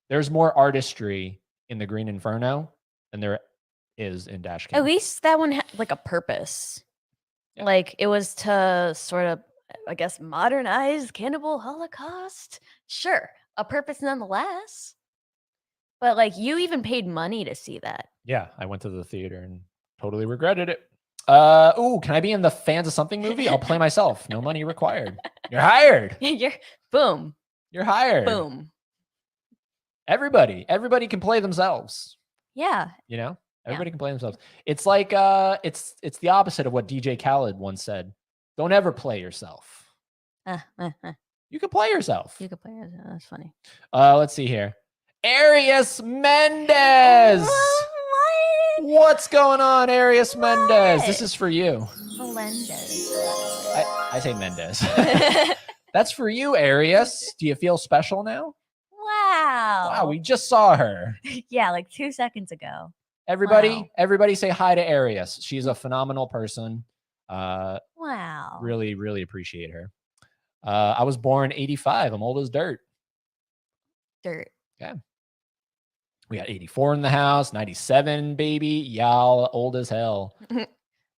There's more artistry in The Green Inferno than there is in Dashcam. At least that one had like a purpose. Yeah. Like it was to sort of, I guess, modernize Cannibal Holocaust. Sure, a purpose nonetheless. But like you even paid money to see that. Yeah, I went to the theater and totally regretted it. Ooh, can I be in the Fans of Something movie? I'll play myself. No money required. You're hired. Boom. You're hired. Boom. Everybody can play themselves. Yeah. You know, everybody can play themselves. It's like it's the opposite of what DJ Khaled once said. Don't ever play yourself. You can play yourself. You can play yourself. That's funny. Let's see here. Arias Mendez. What's going on, Arias Mendez? This is for you. Melendez. I say Mendez. That's for you, Arias. Do you feel special now? Wow, we just saw her. Yeah, like 2 seconds ago. Everybody say hi to Arias. She's a phenomenal person. Wow. Really, really appreciate her. I was born 85. I'm old as dirt. Yeah. We got 84 in the house, 97, baby. Y'all old as hell.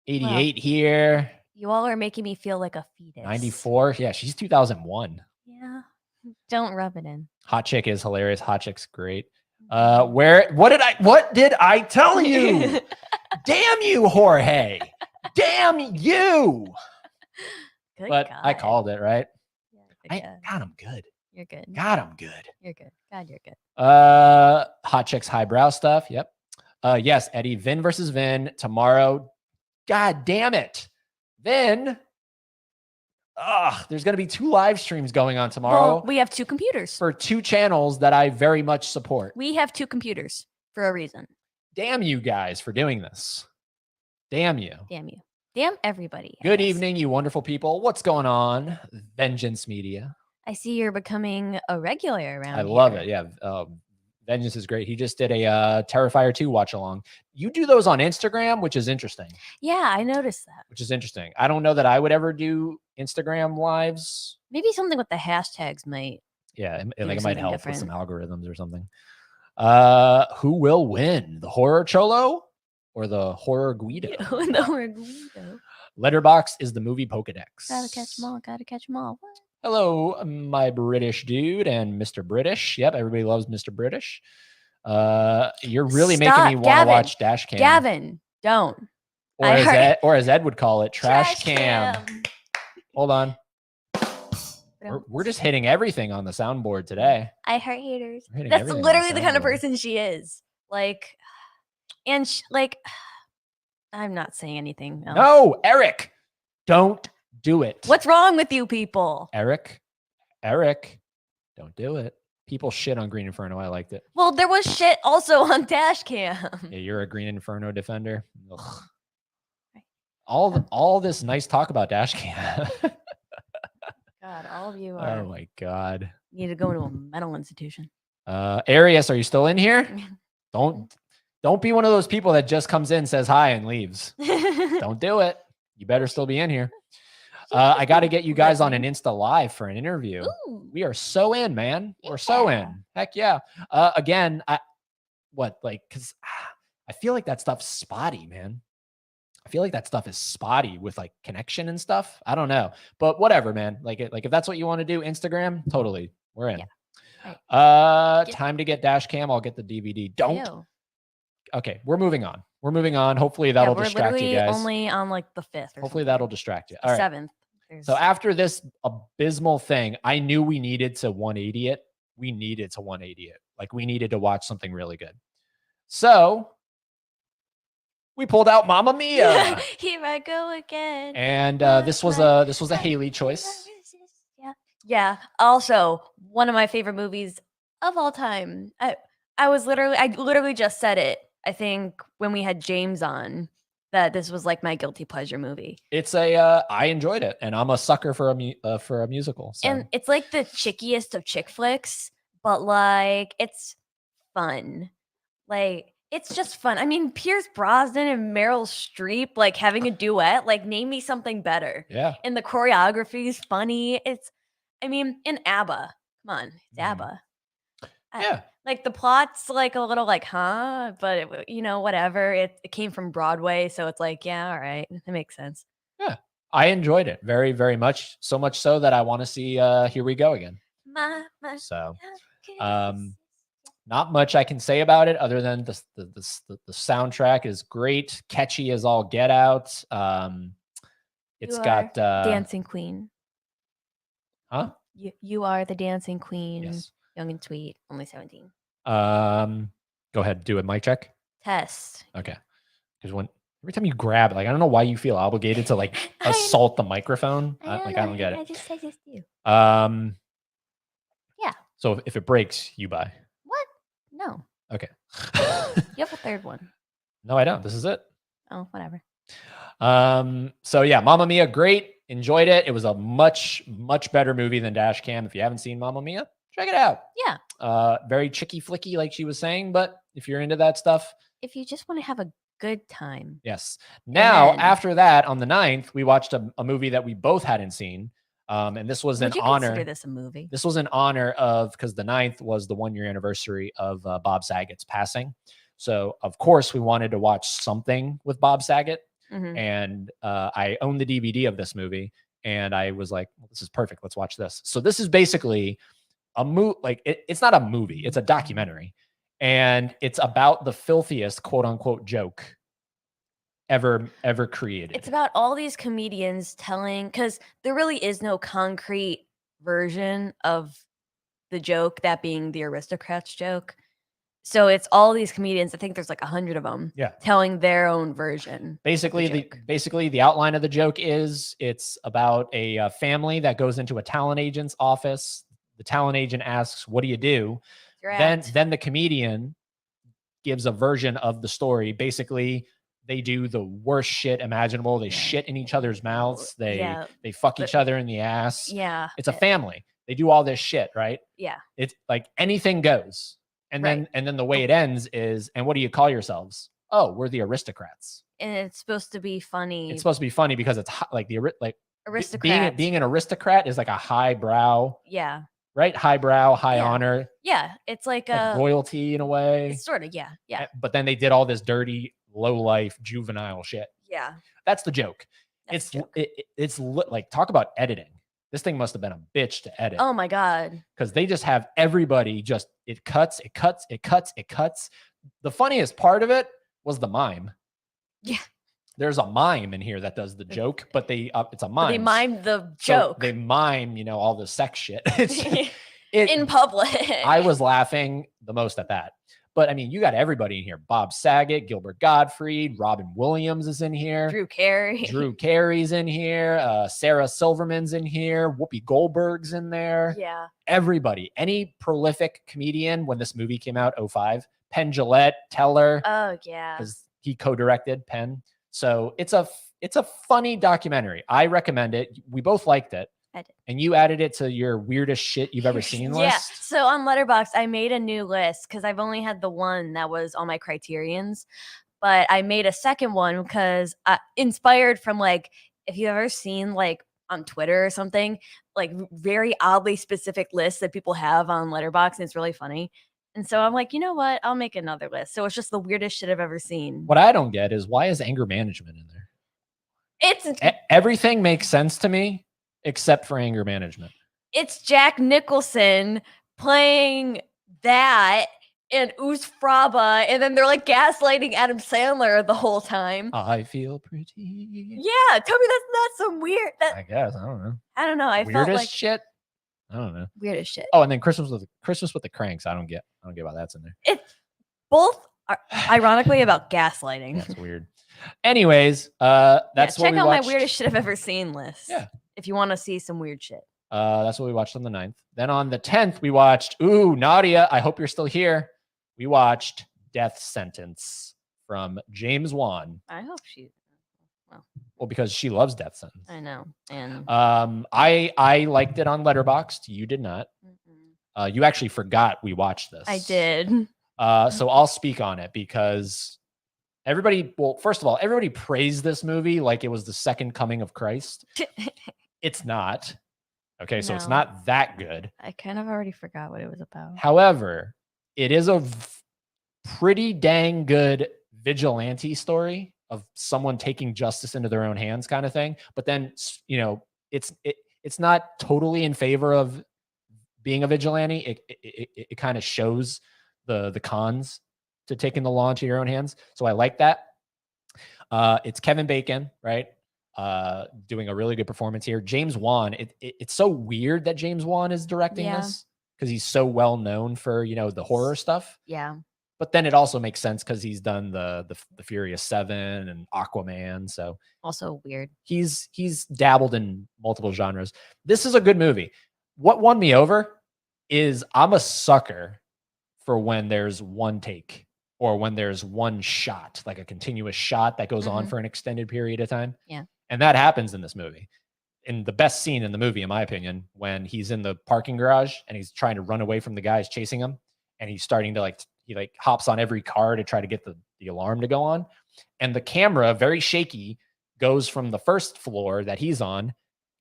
88 here. You all are making me feel like a fetus. 94. Yeah, she's 2001. Yeah. Don't rub it in. Hot Chick is hilarious. Hot Chick's great. What did I tell you? Damn you, Jorge. Damn you. Good but God. I called it, right? Yeah, God, I'm good. You're good. God, I'm good. You're good. God, you're good. Hot Chick's highbrow stuff. Yep. Yes, Eddie. Vin versus Vin tomorrow. God damn it. Vin. There's going to be 2 live streams going on tomorrow. Well, we have 2 computers. For 2 channels that I very much support. We have 2 computers for a reason. Damn you guys for doing this. Damn you. Damn you. Damn everybody. Good evening, you wonderful people. What's going on? Vengeance Media. I see you're becoming a regular around here. I love it. Yeah. Vengeance is great. He just did a Terrifier 2 watch along. You do those on Instagram, which is interesting. Yeah, I noticed that. Which is interesting. I don't know that I would ever do Instagram lives. Maybe something with the hashtags might. Yeah, it might help with some algorithms or something. Who will win? The horror Cholo or the horror Guido? The horror Guido. Letterboxd is the movie Pokedex. Gotta catch them all. Gotta catch them all. What? Hello, my British dude and Mr. British. Yep, everybody loves Mr. British. You're really making me want to watch Dashcam. Gavin, don't. Or as Ed would call it, Trash Cam. Hold on. We're just hitting everything on the soundboard today. I heart haters. That's literally the kind of person she is. Like, and like, I'm not saying anything else. No, Eric, don't do it. What's wrong with you people? Eric, don't do it. People shit on Green Inferno. I liked it. Well, there was shit also on Dash Cam. Yeah, you're a Green Inferno defender. Ugh. All this nice talk about Dash Cam. God, all of you are. Oh my God. Need to go into a mental institution. Arius, are you still in here? Don't be one of those people that just comes in, says hi, and leaves. Don't do it. You better still be in here. I got to get you guys on an Insta Live for an interview. Ooh. We are so in, man. We're so in. Heck yeah. Again, because I feel like that stuff's spotty, man. I feel like that stuff is spotty with like connection and stuff. I don't know, but whatever, man. Like if that's what you want to do, Instagram, totally, we're in. Yeah. Right. Time to get Dash Cam. I'll get the DVD. Don't. Okay, we're moving on. Hopefully that'll distract you guys. Only on like the 5th. Hopefully that'll distract you. All right. 7th. So after this abysmal thing, I knew we needed to 180 it. We needed to 180 it. Like we needed to watch something really good. So we pulled out Mamma Mia. Here I go again. And this was a Haley choice. Yeah. Also, one of my favorite movies of all time. I literally just said it. I think when we had James on, that this was like my guilty pleasure movie. It's I enjoyed it, and I'm a sucker for a musical. So. And it's like the chickiest of chick flicks, but like it's fun. Like it's just fun. I mean, Pierce Brosnan and Meryl Streep like having a duet. Like, name me something better. Yeah. And the choreography is funny. And ABBA. Come on, it's ABBA. Yeah. Like the plot's like a little like, huh? But whatever. It came from Broadway, so it's like, yeah, all right, it makes sense. Yeah, I enjoyed it very, very much. So much so that I want to see Here We Go again. So, not much I can say about it other than the soundtrack is great, catchy as all get out. It's got Dancing Queen. Huh? You are the Dancing Queen. Yes. Young and sweet, only 17. Go ahead, do a mic check. Test. Okay. Because every time you grab, like, I don't know why you feel obligated to like assault the microphone. I don't get it. I just do. Yeah. So if it breaks, you buy. What? No. Okay. You have a third one. No, I don't. This is it. Oh, whatever. So yeah, Mamma Mia, great. Enjoyed it. It was a much, much better movie than Dash Cam. If you haven't seen Mamma Mia, check it out. Yeah. Very chicky flicky, like she was saying, but if you're into that stuff. If you just want to have a good time. Yes. Now, after that, on the 9th, we watched a movie that we both hadn't seen. And this was in honor. Consider this a movie? This was in honor of, because the 9th was the 1-year anniversary of Bob Saget's passing. So, of course, we wanted to watch something with Bob Saget. Mm-hmm. And I own the DVD of this movie. And I was like, well, this is perfect. Let's watch this. So this is basically a movie. Like it's not a movie. It's a documentary. And it's about the filthiest, quote unquote, joke ever created. It's about all these comedians telling, because there really is no concrete version of the joke, that being the Aristocrats joke. So it's all these comedians. I think there's like 100 of them. Yeah. Telling their own version. Basically, the outline of the joke is it's about a family that goes into a talent agent's office. The talent agent asks, "What do you do?" Then the comedian gives a version of the story. Basically, they do the worst shit imaginable. They shit in each other's mouths. They fuck each other in the ass. Yeah. It's a family. They do all this shit, right? Yeah. It's like anything goes. And then the way it ends is, and what do you call yourselves? Oh, we're the Aristocrats. And it's supposed to be funny. It's supposed to be funny because it's like Aristocrats. Being an aristocrat is like a highbrow. Yeah. Right? Highbrow, high honor. Yeah. It's like royalty in a way. It's sort of, yeah. Yeah. But then they did all this dirty, low life, juvenile shit. Yeah. That's the joke. It's like, talk about editing. This thing must have been a bitch to edit. Oh my God. Because they just have everybody it cuts. The funniest part of it was the mime. Yeah. There's a mime in here that does the joke, but it's a mime. They mime the joke. They mime, all the sex shit. In public. I was laughing the most at that. But I mean, you got everybody in here. Bob Saget, Gilbert Gottfried, Robin Williams is in here. Drew Carey. Drew Carey's in here. Sarah Silverman's in here. Whoopi Goldberg's in there. Yeah. Everybody. Any prolific comedian when this movie came out, 2005. Penn Jillette, Teller. Oh, yeah. Because he co-directed Penn. So it's a funny documentary. I recommend it. We both liked it. I did. And you added it to your weirdest shit you've ever seen list? Yeah. So on Letterboxd, I made a new list because I've only had the one that was on my criterions. But I made a second one because inspired from like, if you've ever seen like on Twitter or something, like very oddly specific lists that people have on Letterboxd, and it's really funny. And so I'm like, you know what? I'll make another list. So it's just the weirdest shit I've ever seen. What I don't get is why is anger management in there? Everything makes sense to me except for anger management. It's Jack Nicholson playing that and Oos Fraba, and then they're like gaslighting Adam Sandler the whole time. I feel pretty. Yeah, tell me that's not some weird. I guess I don't know. I Weirdest felt like shit. I don't know. Weirdest shit. Oh, and then Christmas with the Cranks. I don't get why that's in there. It's both are ironically about gaslighting. That's weird. Anyways, that's what check we out watched. my weirdest shit I've ever seen list. Yeah. If you want to see some weird shit. That's what we watched on the 9th. Then on the 10th, we watched, Nadia, I hope you're still here. We watched Death Sentence from James Wan. I hope she. Well, because she loves Death Sentence. I know. And I liked it on Letterboxd. You did not. You actually forgot we watched this. I did. So I'll speak on it because first of all, everybody praised this movie like it was the second coming of Christ. It's not. Okay, so it's not that good. I kind of already forgot what it was about. However, it is a pretty dang good vigilante story of someone taking justice into their own hands kind of thing. But then, it's not totally in favor of being a vigilante. It kind of shows the cons to taking the law into your own hands. So I like that. It's Kevin Bacon, right? Doing a really good performance here. James Wan, it's so weird that James Wan is directing this because he's so well known for, the horror stuff. Yeah. But then it also makes sense because he's done the Furious 7 and Aquaman. So also weird. He's dabbled in multiple genres. This is a good movie. What won me over is I'm a sucker for when there's one take or when there's one shot, like a continuous shot that goes on for an extended period of time. Yeah. And that happens in this movie. In the best scene in the movie, in my opinion, when he's in the parking garage and he's trying to run away from the guys chasing him. And he's starting to he hops on every car to try to get the alarm to go on. And the camera, very shaky, goes from the first floor that he's on,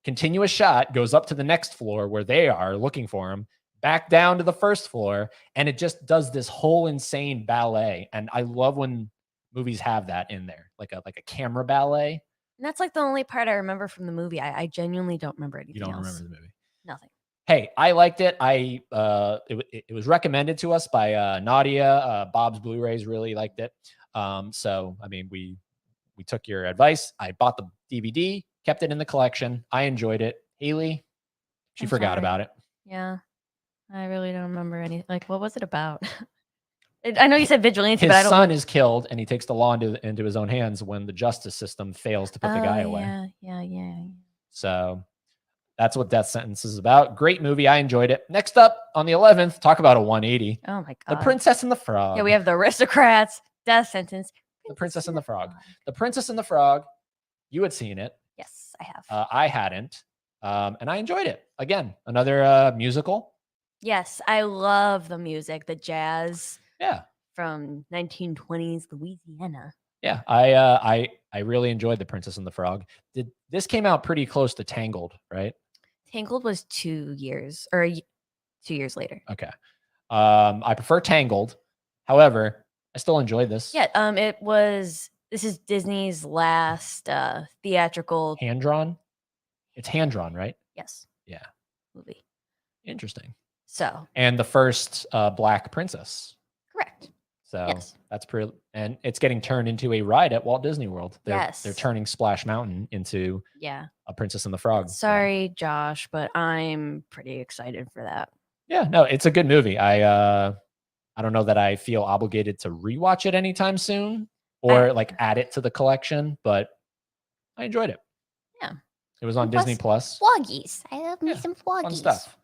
continuous shot, goes up to the next floor where they are looking for him, back down to the first floor. And it just does this whole insane ballet. And I love when movies have that in there, like a camera ballet. And that's like the only part I remember from the movie. I genuinely don't remember anything You don't else. remember the movie? Nothing. Hey, I liked it. It was recommended to us by Nadia. Bob's Blu-rays really liked it. So I mean, we took your advice. I bought the DVD, kept it in the collection. I enjoyed it. Haley, she forgot about it. Yeah, I really don't remember anything. Like, what was it about? I know you said vigilante, His but I don't. son is killed, and he takes the law into his own hands when the justice system fails to put the guy away. Yeah. So that's what Death Sentence is about. Great movie. I enjoyed it. Next up on the 11th, talk about a 180. Oh my God. The Princess and the Frog. Yeah, we have The Aristocrats, Death Sentence. The Princess and the Frog. The Princess and the Frog. You had seen it. Yes, I have. I hadn't. And I enjoyed it. Again, another musical. Yes, I love the music, the jazz. Yeah. From 1920s Louisiana. Yeah, I really enjoyed The Princess and the Frog. This came out pretty close to Tangled, right? Tangled was 2 years later. Okay. I prefer Tangled. However, I still enjoyed this. Yeah, this is Disney's last theatrical hand-drawn. It's hand-drawn, right? Yes. Yeah. Movie. Interesting. So. And the first Black princess. Correct. So yes. That's pretty, and it's getting turned into a ride at Walt Disney World. They're turning Splash Mountain into a Princess and the Frog. Sorry, Josh, but I'm pretty excited for that. Yeah, no, it's a good movie. I I don't know that I feel obligated to rewatch it anytime soon or like add it to the collection, but I enjoyed it. Yeah. It was on Disney Plus. Floggies. I love me some Floggies. Fun stuff.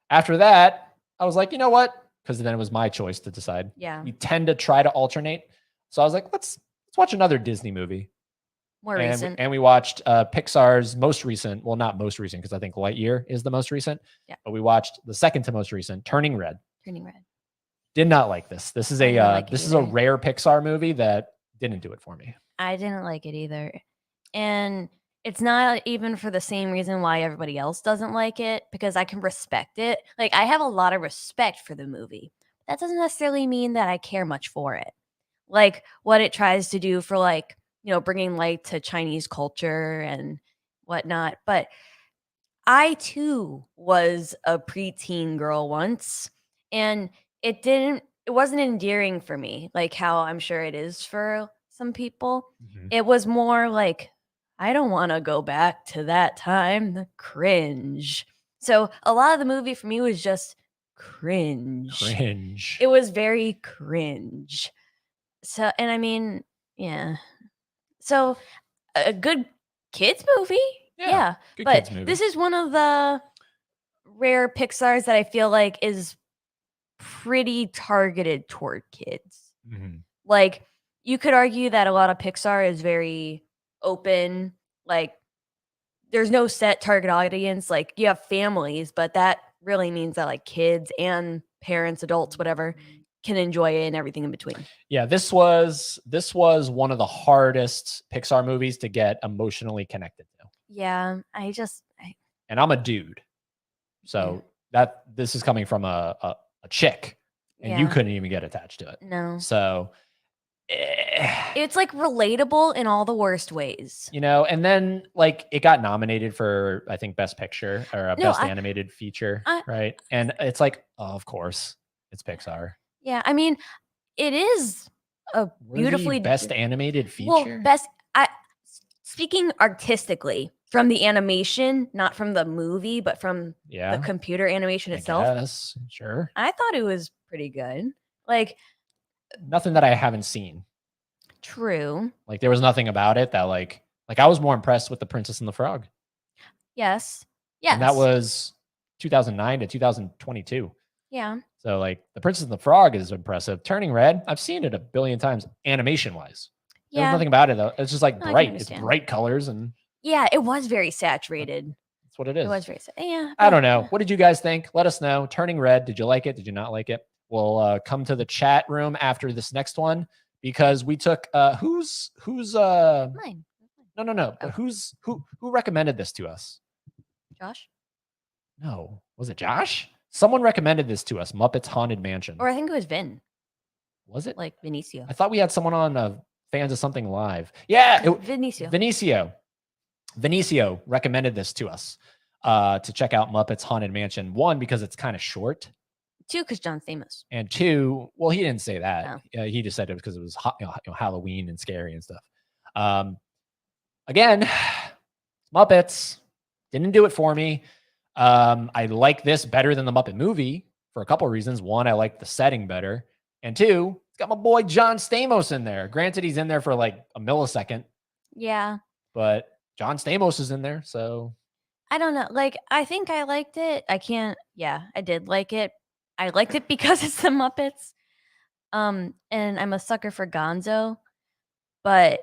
After that, I was like, you know what? Because then it was my choice to decide. Yeah. We tend to try to alternate. So I was like, let's watch another Disney movie. More recent. And we watched Pixar's most recent, well, not most recent, because I think Lightyear is the most recent. Yeah. But we watched the second to most recent, Turning Red. Turning Red. Did not like this. This is a rare Pixar movie that didn't do it for me. I didn't like it either. And it's not even for the same reason why everybody else doesn't like it, because I can respect it. Like, I have a lot of respect for the movie. That doesn't necessarily mean that I care much for it. Like, what it tries to do for, like, you know, bringing light to Chinese culture and whatnot. But I, too, was a preteen girl once, and it wasn't endearing for me, like how I'm sure it is for some people. Mm-hmm. It was more like, I don't want to go back to that time. The cringe. So a lot of the movie for me was just cringe. It was very cringe. So, and I mean, yeah. So a good kids movie. Yeah. Good but kids movie. This is one of the rare Pixars that I feel like is pretty targeted toward kids. Mm-hmm. Like, you could argue that a lot of Pixar is very open. Like, there's no set target audience. Like, you have families, but that really means that like kids and parents, adults, whatever, can enjoy it and everything in between. Yeah, this was one of the hardest Pixar movies to get emotionally connected to. Yeah, and I'm a dude, so that this is coming from a chick, and you couldn't even get attached to it. No. So it's like relatable in all the worst ways, you know. And then like it got nominated for, I think, Best Picture or Best Animated Feature, right? And it's like, oh, of course, it's Pixar. Yeah, I mean, it is a beautifully Best Animated Feature. Well, speaking artistically from the animation, not from the movie, but from the computer animation itself. Yes, sure. I thought it was pretty good. Like, nothing that I haven't seen. True. Like, there was nothing about it that like I was more impressed with The Princess and the Frog. Yes. And that was 2009 to 2022. Yeah. So like The Princess and the Frog is impressive. Turning Red, I've seen it a billion times animation wise. Yeah. There's nothing about it though. It's just like bright. It's bright colors and yeah, it was very saturated. That's what it is. It was very yeah. I don't know. What did you guys think? Let us know. Turning Red, did you like it? Did you not like it? We'll come to the chat room after this next one because we took who's mine. No. Oh. Who recommended this to us? Josh? No. Was it Josh? Someone recommended this to us, Muppets Haunted Mansion. Or I think it was Vin. Was it? Like Vinicio. I thought we had someone on Fans of Something Live. Yeah. Vinicio. Vinicio recommended this to us to check out Muppets Haunted Mansion. 1, because it's kind of short. 2, because John Stamos. And 2, well, he didn't say that. No. He just said it because it was Halloween and scary and stuff. Again, Muppets didn't do it for me. I like this better than the Muppet movie for a couple of reasons. 1, I like the setting better. And 2, it's got my boy John Stamos in there. Granted, he's in there for like a millisecond. Yeah. But John Stamos is in there, so. I don't know. Like, I think I liked it. I did like it. I liked it because it's the Muppets. And I'm a sucker for Gonzo. But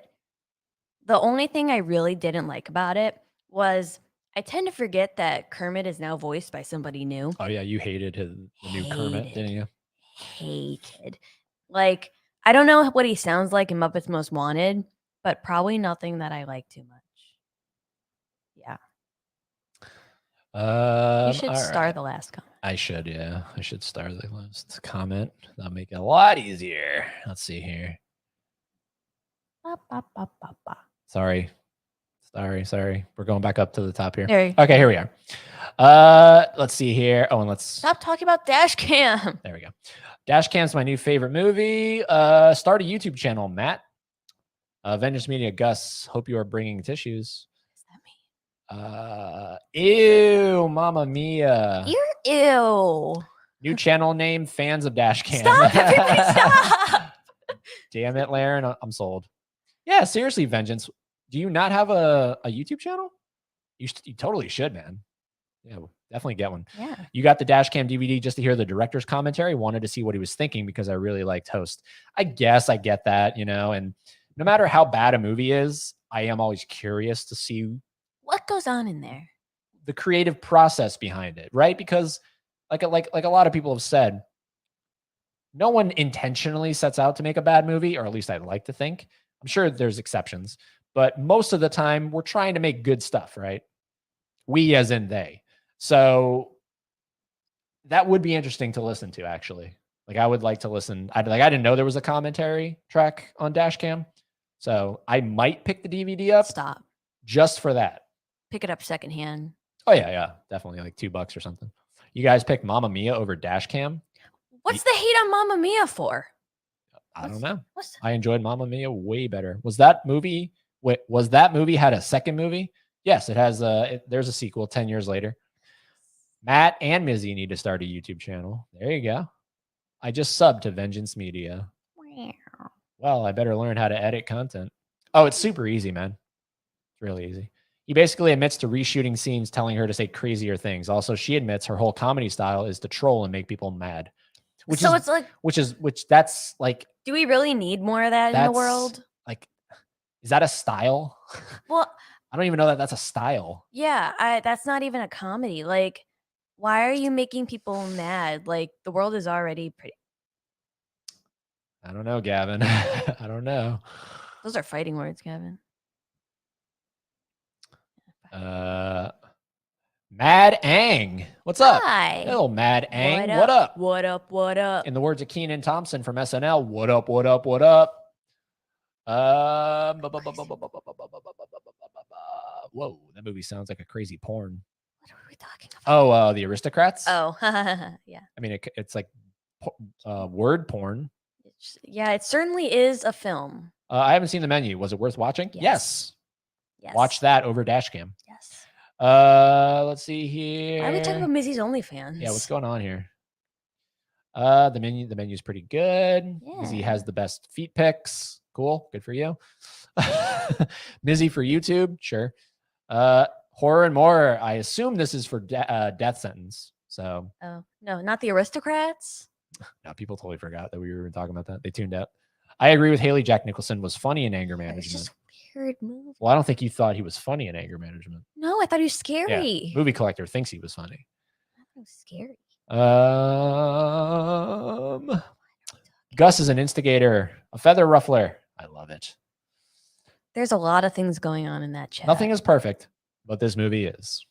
the only thing I really didn't like about it was I tend to forget that Kermit is now voiced by somebody new. Oh, yeah. You hated the new Kermit, didn't you? Hated. Like, I don't know what he sounds like in Muppets Most Wanted, but probably nothing that I like too much. Yeah. You should star the last comment. I should, yeah. I should star the last comment. That'll make it a lot easier. Let's see here. Sorry. We're going back up to the top here. Okay, here we are. Let's see here. Oh, and let's stop talking about Dashcam. There we go. Dashcam's my new favorite movie. Start a YouTube channel, Matt. Avengers Media, Gus. Hope you are bringing tissues. Ew, Mamma Mia. You're ew. New channel name, fans of Dashcam. Stop, everybody, stop. Damn it, Laren. I'm sold. Yeah, seriously, Vengeance. Do you not have a YouTube channel? You totally should, man. Yeah, definitely get one. Yeah. You got the Dashcam DVD just to hear the director's commentary. Wanted to see what he was thinking because I really liked Host. I guess I get that, you know, and no matter how bad a movie is, I am always curious to see what goes on in there, the creative process behind it, right? Because like a lot of people have said, no one intentionally sets out to make a bad movie, or at least I'd like to think. I'm sure there's exceptions, but most of the time we're trying to make good stuff, right? We as in they. So that would be interesting to listen to, actually. Like I would like to listen. I didn't know there was a commentary track on Dashcam. So I might pick the DVD up. Stop. Just for that. Pick it up secondhand. Oh yeah. Definitely like $2 or something. You guys picked Mamma Mia over Dashcam? What's the hate on Mamma Mia for? I don't know. I enjoyed Mamma Mia way better. Was that movie had a second movie? Yes, it has there's a sequel 10 years later. Matt and Mizzy need to start a YouTube channel. There you go. I just subbed to Vengeance Media. Well, I better learn how to edit content. Oh, it's super easy, man. It's really easy. He basically admits to reshooting scenes telling her to say crazier things. Also, she admits her whole comedy style is to troll and make people mad. That's like, do we really need more of that in the world? Like, is that a style? Well, I don't even know that that's a style. Yeah, that's not even a comedy. Like, why are you making people mad? Like, the world is already pretty. I don't know, Gavin. I don't know. Those are fighting words, Gavin. Mad Ang. What's up? Hi. Hello, Mad Ang. What up? What up? What up? In the words of Kenan Thompson from SNL, what up? What up? What up? Whoa, that movie sounds like a crazy porn. What are we talking about? Oh, The Aristocrats? Oh, yeah. I mean, it's like word porn. Yeah, it certainly is a film. I haven't seen the menu. Was it worth watching? Yes. Watch that over Dashcam. Yes. Let's see here. Why are we talking about Mizzy's OnlyFans? Yeah, what's going on here? The menu's pretty good. Yeah. Mizzy has the best feet pics. Cool. Good for you. Mizzy for YouTube. Sure. Horror and More. I assume this is for Death Sentence. So. Oh, no, not The Aristocrats. No, people totally forgot that we were talking about that. They tuned out. I agree with Haley. Jack Nicholson was funny in Anger Management. It's just weird movie. Well, I don't think you thought he was funny in Anger Management. No, I thought he was scary. Yeah. Movie Collector thinks he was funny. I thought he was scary. Gus is an instigator, a feather ruffler. I love it. There's a lot of things going on in that chat. Nothing is perfect, but this movie is.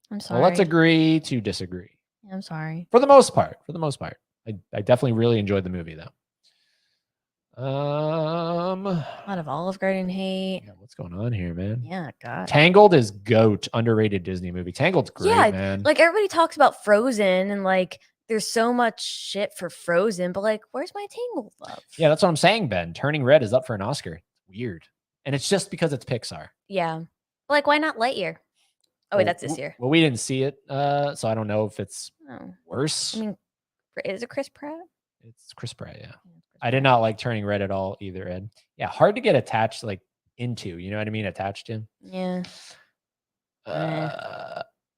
I'm sorry. Well, let's agree to disagree. I'm sorry. For the most part. I definitely really enjoyed the movie, though. A lot of Olive Garden hate. Yeah, what's going on here, man? Yeah, God. Tangled is GOAT, underrated Disney movie. Tangled's great, man. Like everybody talks about Frozen and like there's so much shit for Frozen, but like, where's my Tangled love? Yeah, that's what I'm saying, Ben. Turning Red is up for an Oscar. Weird. And it's just because it's Pixar. Yeah. But like, why not Lightyear? Oh, wait, that's this year. Well, we didn't see it, so I don't know if it's worse. I mean, is it Chris Pratt? It's Chris Pratt, yeah. I did not like Turning Red at all either, Ed. Yeah, hard to get attached into, you know what I mean? Attached to. Yeah.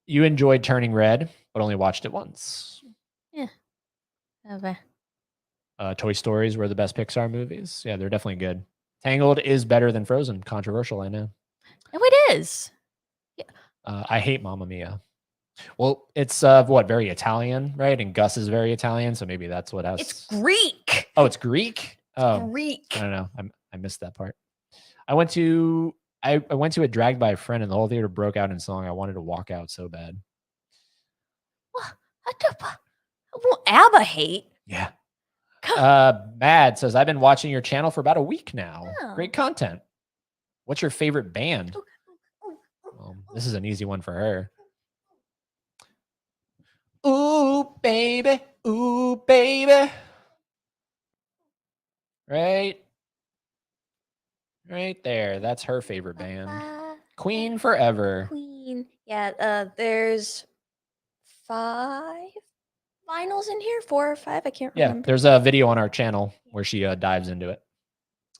You enjoyed Turning Red, but only watched it once. Yeah. Okay. Toy Stories were the best Pixar movies. Yeah, they're definitely good. Tangled is better than Frozen. Controversial, I know. No, it is. Yeah. I hate Mamma Mia. Well, it's very Italian, right? And Gus is very Italian, so maybe that's what has. It's Greek. Oh, it's Greek. Oh, Greek. I don't know. I missed that part. I went to a Dragged by a Friend, and the whole theater broke out in song. I wanted to walk out so bad. Well, ABBA hate. Yeah. Mad says, I've been watching your channel for about a week now. Oh. Great content. What's your favorite band? Well, this is an easy one for her. Ooh, baby. Ooh, baby. Right there. That's her favorite band. Queen forever. Queen. Yeah, there's five vinyls in here? 4 or 5? I can't Yeah, remember. there's a video on our channel where she dives into it.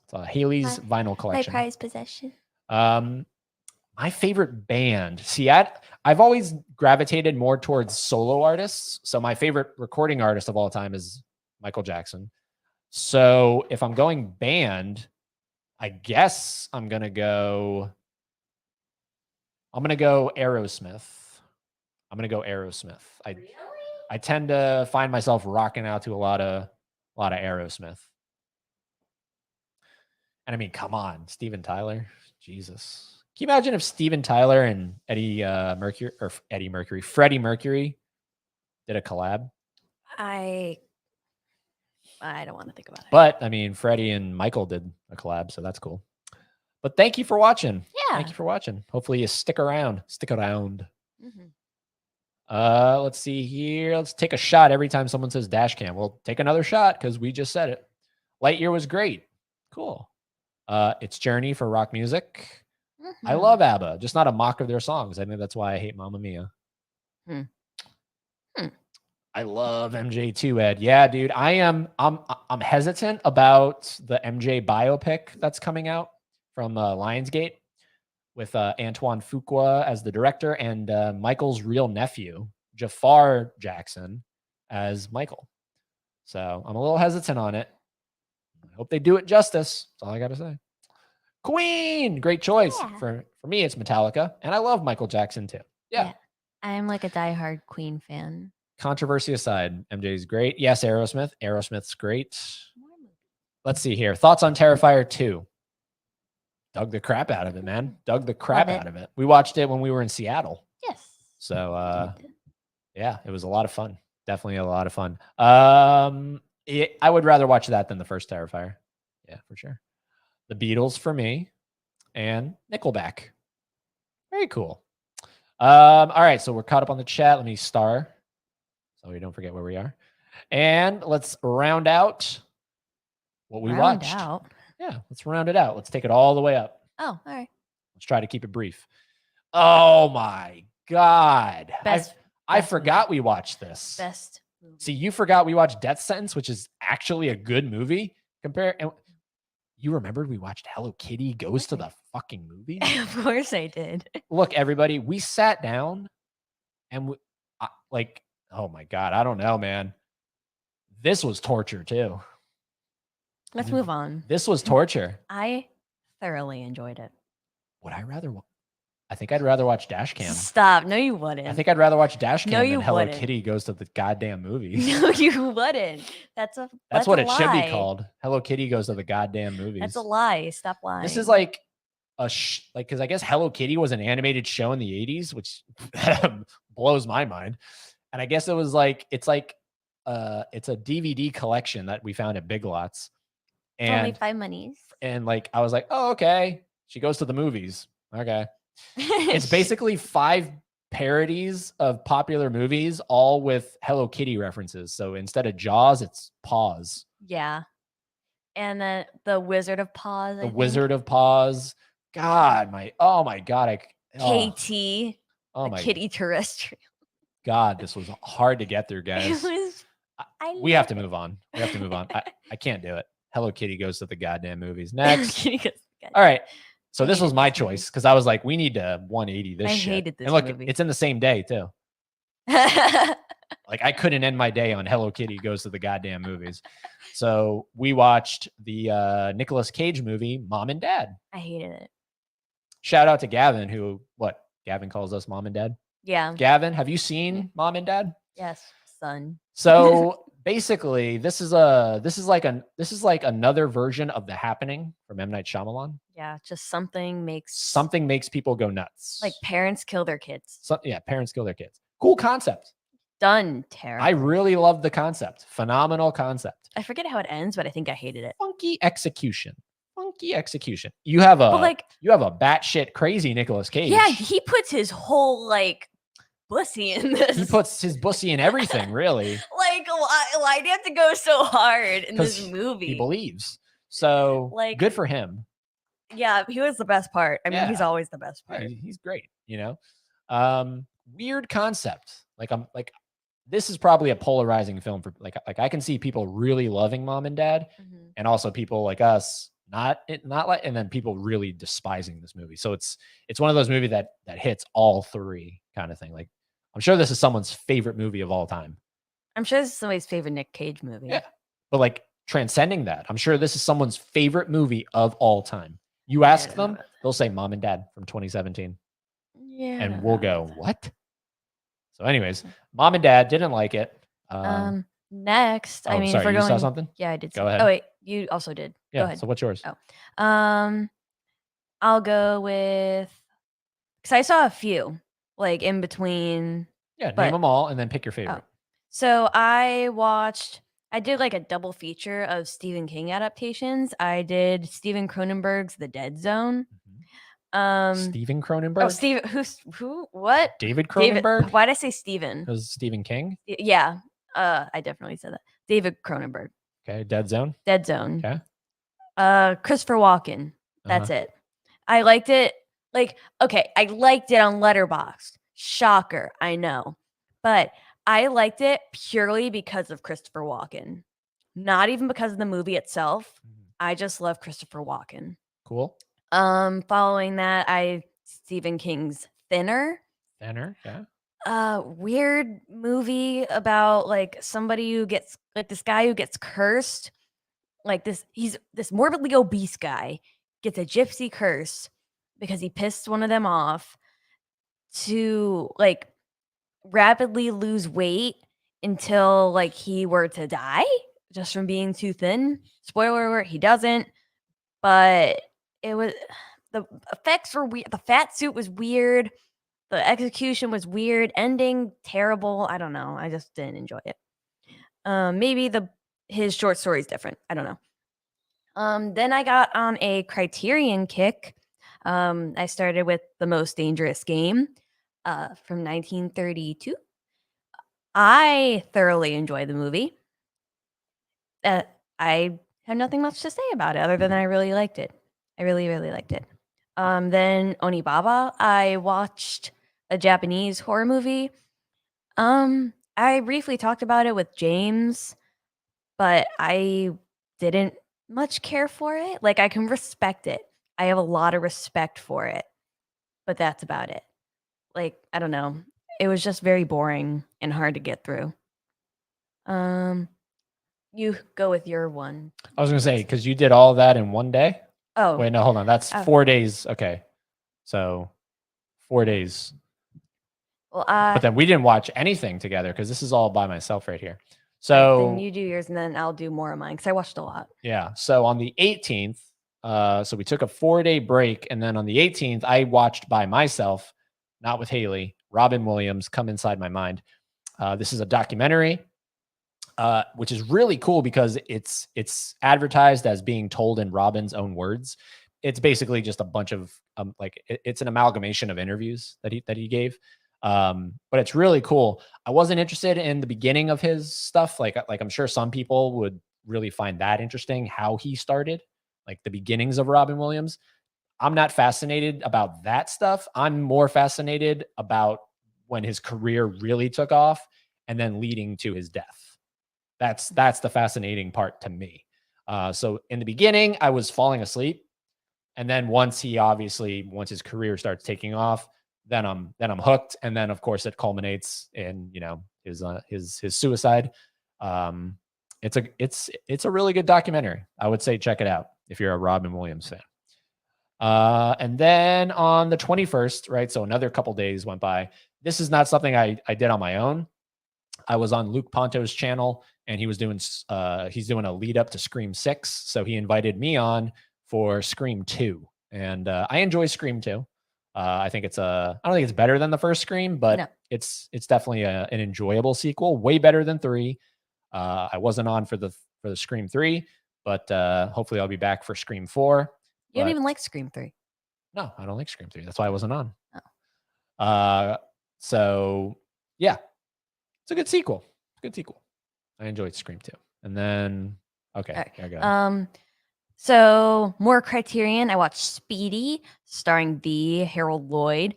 It's Haley's vinyl collection. My prized possession. My favorite band. See, I've always gravitated more towards solo artists. So my favorite recording artist of all time is Michael Jackson. So if I'm going band, I guess I'm gonna go Aerosmith. I'm gonna go Aerosmith. I tend to find myself rocking out to a lot of Aerosmith. And I mean, come on, Steven Tyler. Jesus. Can you imagine if Steven Tyler and Freddie Mercury did a collab? I don't want to think about it. But I mean, Freddie and Michael did a collab, so that's cool. But thank you for watching. Yeah. Thank you for watching. Hopefully you stick around. Mm-hmm. Let's see here. Let's take a shot every time someone says dash cam. We'll take another shot because we just said it. Lightyear was great. Cool. It's Journey for rock music. Mm-hmm. I love ABBA, just not a mock of their songs. I think that's why I hate Mamma Mia. I love MJ too, Ed. Yeah, dude. I'm hesitant about the MJ biopic that's coming out from Lionsgate with Antoine Fuqua as the director and Michael's real nephew, Jafar Jackson, as Michael. So I'm a little hesitant on it. I hope they do it justice. That's all I got to say. Queen, great choice. Yeah. For me, it's Metallica, and I love Michael Jackson too. Yeah. I'm like a diehard Queen fan. Controversy aside, MJ's great. Yes, Aerosmith. Aerosmith's great. Let's see here. Thoughts on Terrifier 2? Dug the crap out of it, man. Dug the crap out of it. We watched it when we were in Seattle. Yes. So, yeah, it was a lot of fun. Definitely a lot of fun. I would rather watch that than the first Terrifier. Yeah, for sure. The Beatles for me and Nickelback. Very cool. All right, so we're caught up on the chat. Let me star so we don't forget where we are. And let's round out what we watched. Yeah, let's round it out. Let's take it all the way up. Oh, all right. Let's try to keep it brief. Oh my God. I forgot we watched this. Best movie. See, you forgot we watched Death Sentence, which is actually a good movie. You remembered we watched Hello Kitty Goes to the fucking Movies? Of course I did. Look, everybody, we sat down and oh my God, I don't know, man. This was torture too. Let's move on. This was torture. I thoroughly enjoyed it. Would I rather? I think I'd rather watch Dashcam. Stop. No, you wouldn't. I think I'd rather watch Dashcam than Hello Kitty Goes to the goddamn movies. No, you wouldn't. That's what it should be called. Hello Kitty Goes to the goddamn movies. That's a lie. Stop lying. This is like because I guess Hello Kitty was an animated show in the 80s, which blows my mind. And I guess it was it's a DVD collection that we found at Big Lots. And only 5 monies. And I was like, oh, okay. She goes to the movies. Okay. It's basically 5 parodies of popular movies, all with Hello Kitty references. So instead of Jaws, it's Paws. Yeah. And then the Wizard of Paws. Wizard of Paws. God, oh my God. KT. Oh my Kitty Terrestrial. God, this was hard to get through, guys. We have to move on. I can't do it. Hello Kitty Goes to the goddamn movies. Next. All right. So this was my choice because I was like, we need to 180 this shit. I hated this and look, movie. It's in the same day too. I couldn't end my day on Hello Kitty Goes to the goddamn movies. So we watched the Nicolas Cage movie, Mom and Dad. I hated it. Shout out to Gavin, who Gavin calls us Mom and Dad. Yeah. Gavin, have you seen Mom and Dad? Yes, son. So basically, this is like another version of The Happening from M. Night Shyamalan. Yeah, just something makes people go nuts. Like parents kill their kids. Parents kill their kids. Cool concept. Done terrible. I really love the concept. Phenomenal concept. I forget how it ends, but I think I hated it. Funky execution. You have a batshit crazy Nicolas Cage. Yeah, he puts his whole bussy in this. He puts his bussy in everything, really. Why do you have to go so hard in this movie? He believes. So good for him. Yeah, he was the best part. I mean, he's always the best part. Yeah, he's great, Weird concept. this is probably a polarizing film for like I can see people really loving Mom and Dad, and also people like us not like, and then people really despising this movie. So it's one of those movies that hits all three kind of thing. Like I'm sure this is someone's favorite movie of all time. I'm sure this is somebody's favorite Nick Cage movie. Yeah, but like transcending that, I'm sure this is someone's favorite movie of all time. You ask them, they'll say Mom and Dad from 2017. Yeah, and we'll go, what? So, anyways, Mom and Dad didn't like it. Next, I mean, sorry, if we're you going, saw something? Yeah, I did. Go ahead. Oh wait, you also did. Yeah. Go ahead. So, what's yours? I'll go with because I saw a few like in between. Yeah, name them all and then pick your favorite. So I did like a double feature of Stephen King adaptations. I did Steven Cronenberg's The Dead Zone. Steven Cronenberg? Oh, Steven, who, what? David Cronenberg? Why'd I say Steven? Because Stephen King? Yeah, I definitely said that. David Cronenberg. Okay, Dead Zone? Dead Zone. Okay. Christopher Walken. That's it. I liked it. Like, okay, I liked it on Letterboxd. Shocker, I know. But I liked it purely because of Christopher Walken. Not even because of the movie itself. I just love Christopher Walken. Cool. Following that, Stephen King's Thinner. Thinner, yeah. Weird movie about like somebody who gets like this guy who gets cursed. Like he's this morbidly obese guy gets a gypsy curse because he pissed one of them off to like rapidly lose weight until like he were to die just from being too thin. Spoiler alert, he doesn't. But the effects were weird. The fat suit was weird. The execution was weird. Ending terrible. I don't know. I just didn't enjoy it. Maybe his short story is different. I don't know. Then I got on a Criterion kick. I started with The Most Dangerous Game from 1932. I thoroughly enjoyed the movie. I have nothing much to say about it other than I really liked it. I really, really liked it. Then Onibaba, I watched a Japanese horror movie. I briefly talked about it with James, but I didn't much care for it. Like I can respect it. I have a lot of respect for it, but that's about it. Like, I don't know. It was just very boring and hard to get through. You go with your one. I was going to say, because you did all that in one day? Oh. Wait, no, hold on. That's 4 days. Okay. So 4 days. Well, but then we didn't watch anything together because this is all by myself right here. So then you do yours and then I'll do more of mine because I watched a lot. Yeah. So on the 18th, so we took a 4-day break. And then on the 18th, I watched by myself, not with Haley, Robin Williams, Come Inside My Mind. This is a documentary, which is really cool because it's advertised as being told in Robin's own words. It's basically just a bunch of it's an amalgamation of interviews that he gave. But it's really cool. I wasn't interested in the beginning of his stuff. Like I'm sure some people would really find that interesting, how he started, like the beginnings of Robin Williams. I'm not fascinated about that stuff. I'm more fascinated about when his career really took off and then leading to his death. That's the fascinating part to me. So in the beginning, I was falling asleep. And then once his career starts taking off, then I'm hooked. And then of course it culminates in, his suicide. It's a really good documentary. I would say check it out if you're a Robin Williams fan. And then on the 21st, right? So another couple days went by. This is not something I did on my own. I was on Luke Ponto's channel and he's doing a lead up to Scream 6. So he invited me on for Scream 2. And I enjoy Scream 2. I think I don't think it's better than the first Scream, but it's definitely an enjoyable sequel, way better than 3. I wasn't on for the Scream 3, but hopefully I'll be back for Scream 4. You don't even like Scream 3. No, I don't like Scream 3. That's why I wasn't on. Oh. So yeah, it's a good sequel. I enjoyed Scream 2. And then, okay. There you go. So more Criterion. I watched Speedy, starring the Harold Lloyd.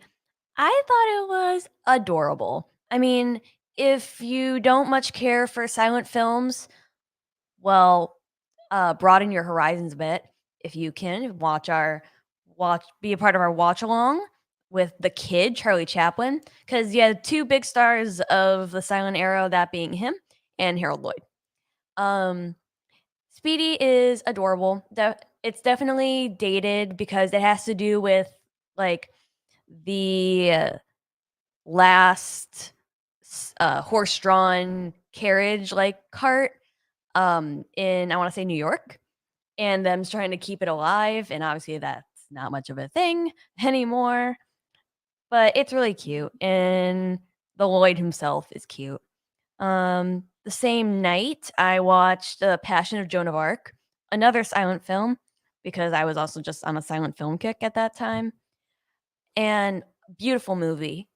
I thought it was adorable. I mean, if you don't much care for silent films, well, broaden your horizons a bit. If you can be a part of our watch along with the kid Charlie Chaplin, because you had two big stars of the silent era, that being him and Harold Lloyd. Speedy is adorable. It's definitely dated because it has to do with like the last horse-drawn carriage like cart in, I want to say, New York, and them trying to keep it alive, and obviously that's not much of a thing anymore, but it's really cute, and the Lloyd himself is cute. The same night I watched The Passion of Joan of Arc, another silent film, because I was also just on a silent film kick at that time, and beautiful movie.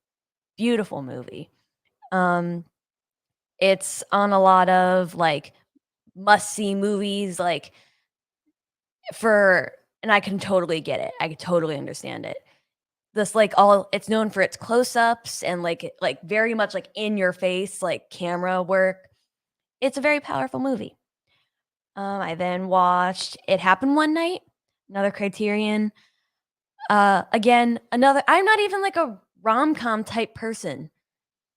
Beautiful movie. It's on a lot of, like, must-see movies, like, and I can totally get it. I can totally understand it. This, like, it's known for its close-ups and, like, very much, like, in your face, like, camera work. It's a very powerful movie. I then watched It Happened One Night, another Criterion. Again, another I'm not even, like, a rom-com type person,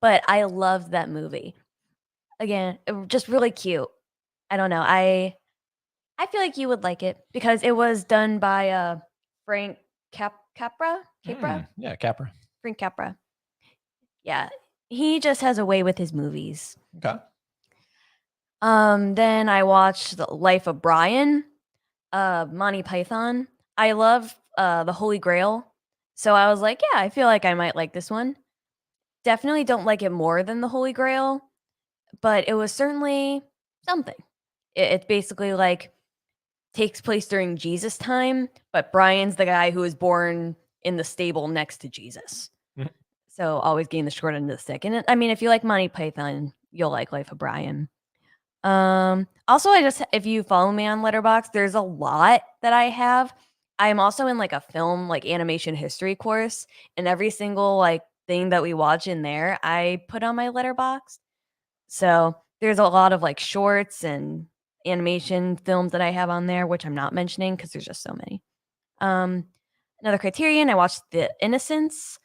but I loved that movie. Again, just really cute. I don't know, I feel like you would like it because it was done by, Frank Capra? Yeah, Capra. Frank Capra. Yeah, he just has a way with his movies. Okay. Then I watched The Life of Brian, Monty Python. I love, The Holy Grail, so I was like, "Yeah, I feel like I might like this one." Definitely don't like it more than The Holy Grail, but it was certainly something. It's basically, like, takes place during Jesus time, but Brian's the guy who was born in the stable next to Jesus. Mhm. So always getting the short end of the stick. And I mean, if you like Monty Python, you'll like Life of Brian. Also, if you follow me on Letterboxd, there's a lot that I have. I am also in like a film like animation history course, and every single like thing that we watch in there, I put on my Letterboxd. So there's a lot of like shorts and animation films that I have on there, which I'm not mentioning because there's just so many. Um, Another Criterion, I watched The Innocents.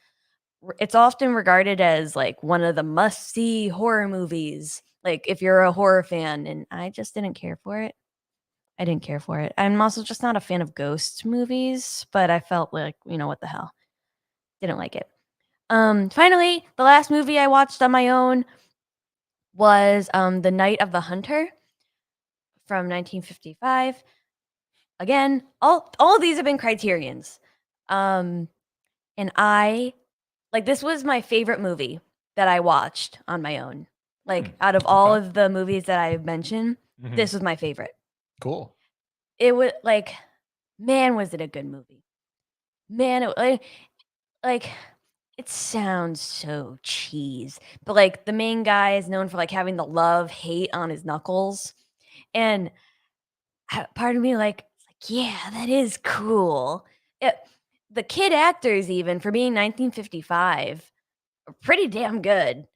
It's often regarded as like one of the must-see horror movies, like if you're a horror fan, and I just didn't care for it. I didn't care for it. I'm also just not a fan of ghost movies, but I felt like, what the hell? Didn't like it. Finally, the last movie I watched on my own was The Night of the Hunter from 1955. Again, all of these have been Criterions. And I this was my favorite movie that I watched on my own. Like, out of all Okay. of the movies that I've mentioned, Mhm. this was my favorite. Cool. It was like, man, was it a good movie. Man, it sounds so cheese, but, like, the main guy is known for, like, having the love-hate on his knuckles, and part of me, "Yeah, that is cool." The kid actors even, for being 1955, are pretty damn good.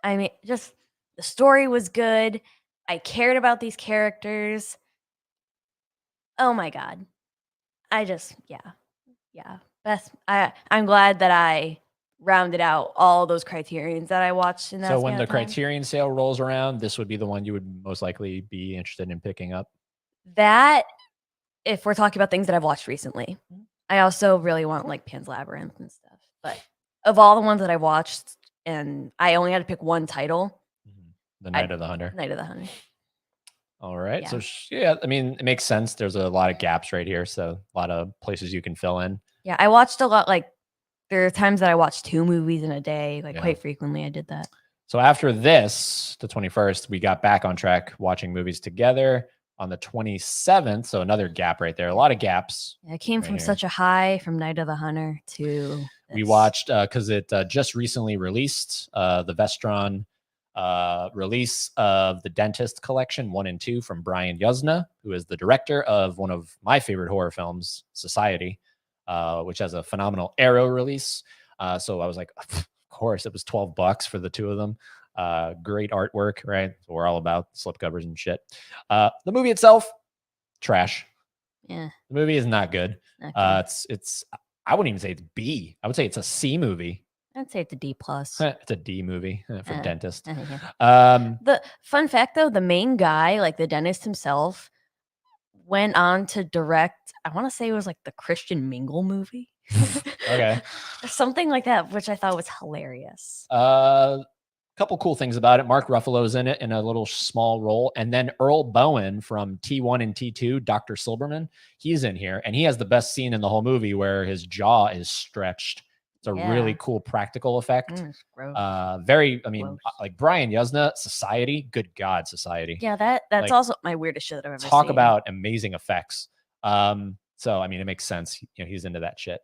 I mean, just the story was good. I cared about these characters. Oh my god. Yeah. I'm glad that I rounded out all those criterions that I watched in that So when span the of time. Criterion sale rolls around, this would be the one you would most likely be interested in picking up? That, if we're talking about things that I've watched recently. Mm. I also really want, like, Pan's Labyrinth and stuff, but of all the ones that I watched and I only had to pick one title, The Night of the Hunter. Night of the Hunter. All right. Yeah. So yeah, I mean, it makes sense. There's a lot of gaps right here, so a lot of places you can fill in. Yeah, I watched a lot, there are times that I watched 2 movies in a day, Yeah. quite frequently I did that. So after this, the 21st, we got back on track watching movies together on the 27th. So another gap right there. A lot of gaps. I came right from here. such a high from Night of the Hunter to We this. watched because it just recently released the Vestron release of the Dentist Collection 1 and 2 from Brian Yuzna, who is the director of one of my favorite horror films, Society, which has a phenomenal Arrow release. So I was like, of course, it was $12 for the two of them. Great artwork, right? So we're all about slipcovers and shit. The movie itself, trash. Yeah. The movie is not good. Okay. It's I wouldn't even say it's B. I would say it's a C movie. I'd say it's a D+. It's a D movie for dentist. Yeah. The fun fact, though, the main guy, like the dentist himself, went on to direct, I want to say it was like the Christian Mingle movie. Okay. Something like that, which I thought was hilarious. Couple cool things about it. Mark Ruffalo's in it in a little small role. And then Earl Bowen from T1 and T2, Dr. Silberman, he's in here. And he has the best scene in the whole movie where his jaw is stretched. It's a really cool practical effect. Very, I mean, like Brian Yuzna, Society, good God, Society. Yeah, that's like, also my weirdest shit that I've ever seen. Talk about amazing effects. So, I mean, it makes sense. You know, he's into that shit.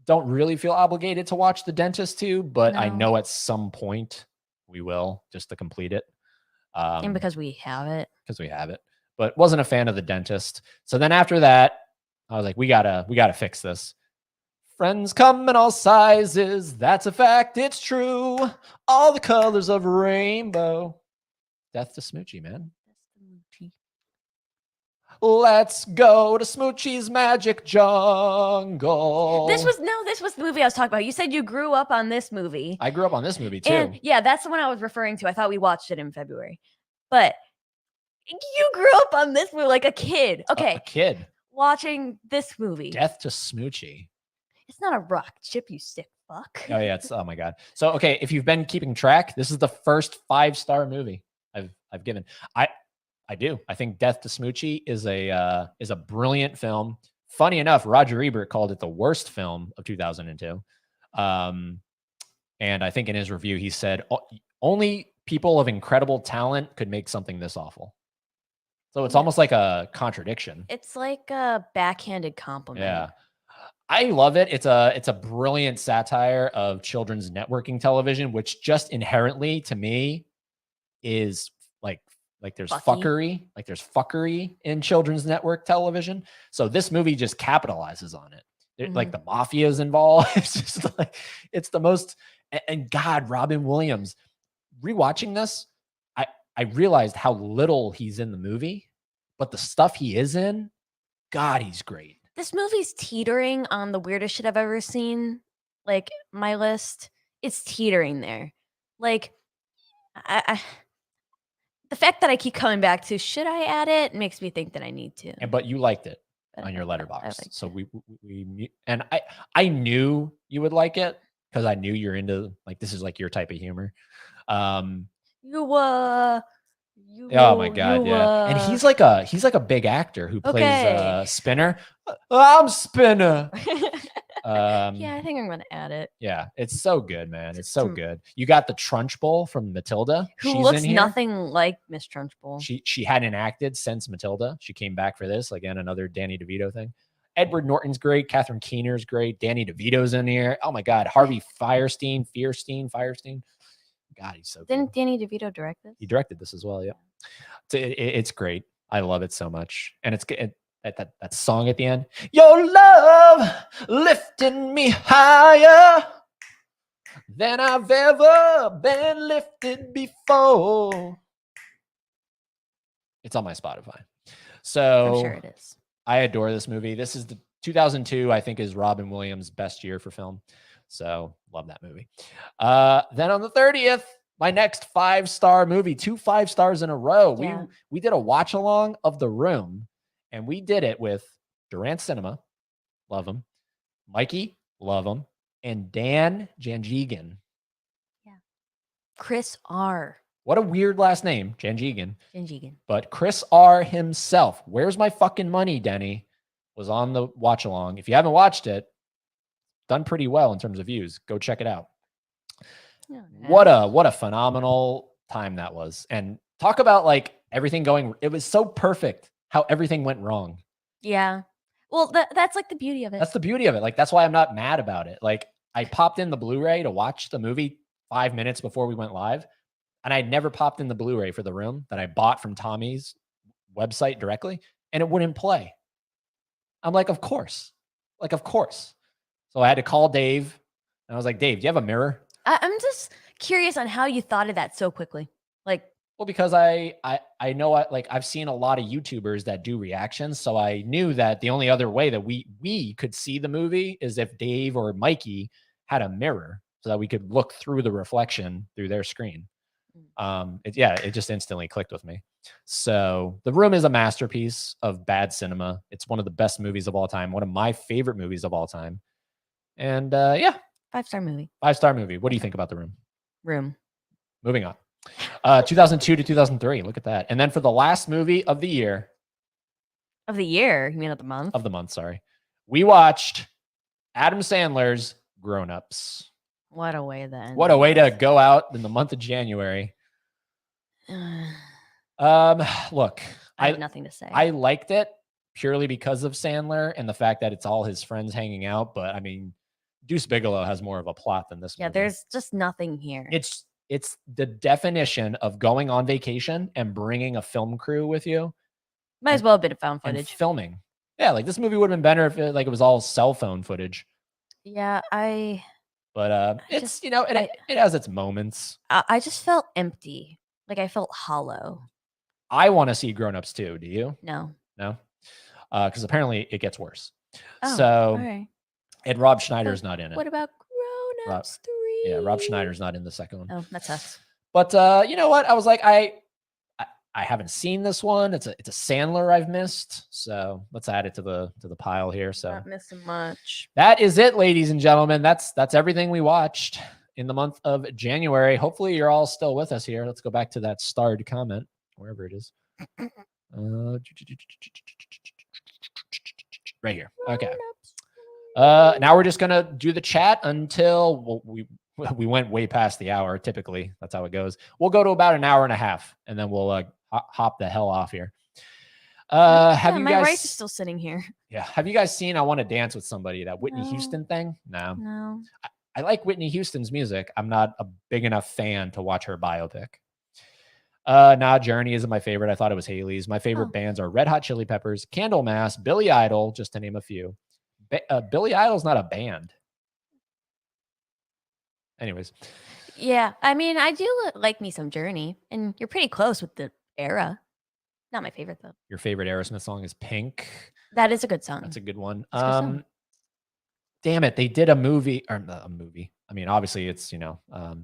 Don't really feel obligated to watch The Dentist 2, but I know at some point we will, just to complete it. And because we have it. Because we have it. But wasn't a fan of The Dentist. So then after that, I was like, we gotta fix this. Friends come in all sizes. That's a fact. It's true. All the colors of rainbow. Death to Smoochie, man. Let's go to Smoochie's Magic Jungle. This was the movie I was talking about. You said you grew up on this movie. I grew up on this movie too. And yeah, that's the one I was referring to. I thought we watched it in February. But you grew up on this movie like a kid. Okay. A kid. Watching this movie. Death to Smoochie. It's not a rock chip, you sick fuck. Oh yeah, oh my God. So okay, if you've been keeping track, this is the first 5-star movie I've given. I do. I think Death to Smoochie is a brilliant film. Funny enough, Roger Ebert called it the worst film of 2002. And I think in his review, he said only people of incredible talent could make something this awful. So it's almost like a contradiction. It's like a backhanded compliment. Yeah. I love it. It's a brilliant satire of children's networking television, which just inherently to me is like there's fuckery, in children's network television. So this movie just capitalizes on it. Like the mafia is involved. It's just like, it's the most, and God, Robin Williams, rewatching this, I realized how little he's in the movie, but the stuff he is in, God, he's great. This movie's teetering on the weirdest shit I've ever seen. Like my list, it's teetering there. Like the fact that I keep coming back to should I add it makes me think that I need to. But you liked it on your Letterboxd, so we and I knew you would like it because I knew you're into like this is like your type of humor. Oh my God, yeah. And he's like a big actor who plays Spinner. I'm Spinner. Yeah, I think I'm gonna add it. Yeah, it's so good, man. It's so good. You got the Trunchbull from Matilda. Who looks nothing like Miss Trunchbull. She hadn't acted since Matilda. She came back for this. Again, another Danny DeVito thing. Edward Norton's great. Catherine Keener's great. Danny DeVito's in here. Oh my God. Harvey Firestein. God, he's so good. Didn't Danny DeVito direct this? He directed this as well, yeah. It's great. I love it so much. And it's that song at the end. Your love lifting me higher than I've ever been lifted before. It's on my Spotify. So I'm sure it is. I adore this movie. This is the 2002, I think, is Robin Williams' best year for film. So love that movie. Then on the 30th, my next 5-star movie, 2 5 stars in a row. Yeah. We did a watch along of The Room, and we did it with Durant Cinema, love him, Mikey, love him, and Dan Janjigian. Yeah. Chris R. What a weird last name, Janjigian. Janjigian. But Chris R himself, Where's My Fucking Money, Denny, was on the watch along. If you haven't watched it, done pretty well in terms of views. Go check it out. Oh, what a phenomenal time that was. And talk about like everything going, it was so perfect how everything went wrong. Yeah. Well, that's like the beauty of it. That's the beauty of it. Like, that's why I'm not mad about it. Like, I popped in the Blu-ray to watch the movie 5 minutes before we went live. And I'd never popped in the Blu-ray for The Room that I bought from Tommy's website directly, and it wouldn't play. I'm like, of course. So I had to call Dave, and I was like, Dave, do you have a mirror? I'm just curious on how you thought of that so quickly. Like, well, because I know I've seen a lot of YouTubers that do reactions, so I knew that the only other way that we could see the movie is if Dave or Mikey had a mirror so that we could look through the reflection through their screen. It just instantly clicked with me. So The Room is a masterpiece of bad cinema. It's one of the best movies of all time, one of my favorite movies of all time. And 5-star movie. 5-star movie. What do you think about The Room? Room. Moving on. 2002 to 2003. Look at that. And then for the last movie of the year. Of the year? You mean of the month? Of the month, sorry. We watched Adam Sandler's Grown Ups. What a way then. What a way to go out in the month of January. Look, I have nothing to say. I liked it purely because of Sandler and the fact that it's all his friends hanging out. But I mean, Deuce Bigalow has more of a plot than this movie. There's just nothing here. It's the definition of going on vacation and bringing a film crew with you. Might as well have been found footage. Filming. Yeah, like this movie would have been better if it was all cell phone footage. Yeah, But it has its moments. I just felt empty. Like I felt hollow. I want to see Grown Ups too. Do you? No. Because apparently it gets worse. Oh, so, right. And Rob Schneider's not in it. What about Grown Ups 3? Yeah, Rob Schneider's not in the second one. Oh, that sucks. But you know what? I was like, I haven't seen this one. It's a Sandler I've missed. So let's add it to the pile here. So not missing much. That is it, ladies and gentlemen. That's everything we watched in the month of January. Hopefully you're all still with us here. Let's go back to that starred comment, wherever it is. Right here. Okay. Now we're just gonna do the chat until we went way past the hour. Typically, that's how it goes. We'll go to about an hour and a half, and then we'll hop the hell off here. Have you my guys? rice is still sitting here. Yeah. Have you guys seen I Want to Dance with Somebody? That Whitney Houston thing? No. I like Whitney Houston's music. I'm not a big enough fan to watch her biopic. Journey isn't my favorite. I thought it was Haley's. My favorite bands are Red Hot Chili Peppers, Candlemass, Billy Idol, just to name a few. Billy Idol's not a band. Anyways. Yeah, I mean, I do like me some Journey, and you're pretty close with the era. Not my favorite though. Your favorite Aerosmith song is Pink. That is a good song. That's a good one. That's a good song. Damn it, they did a movie. I mean, obviously it's what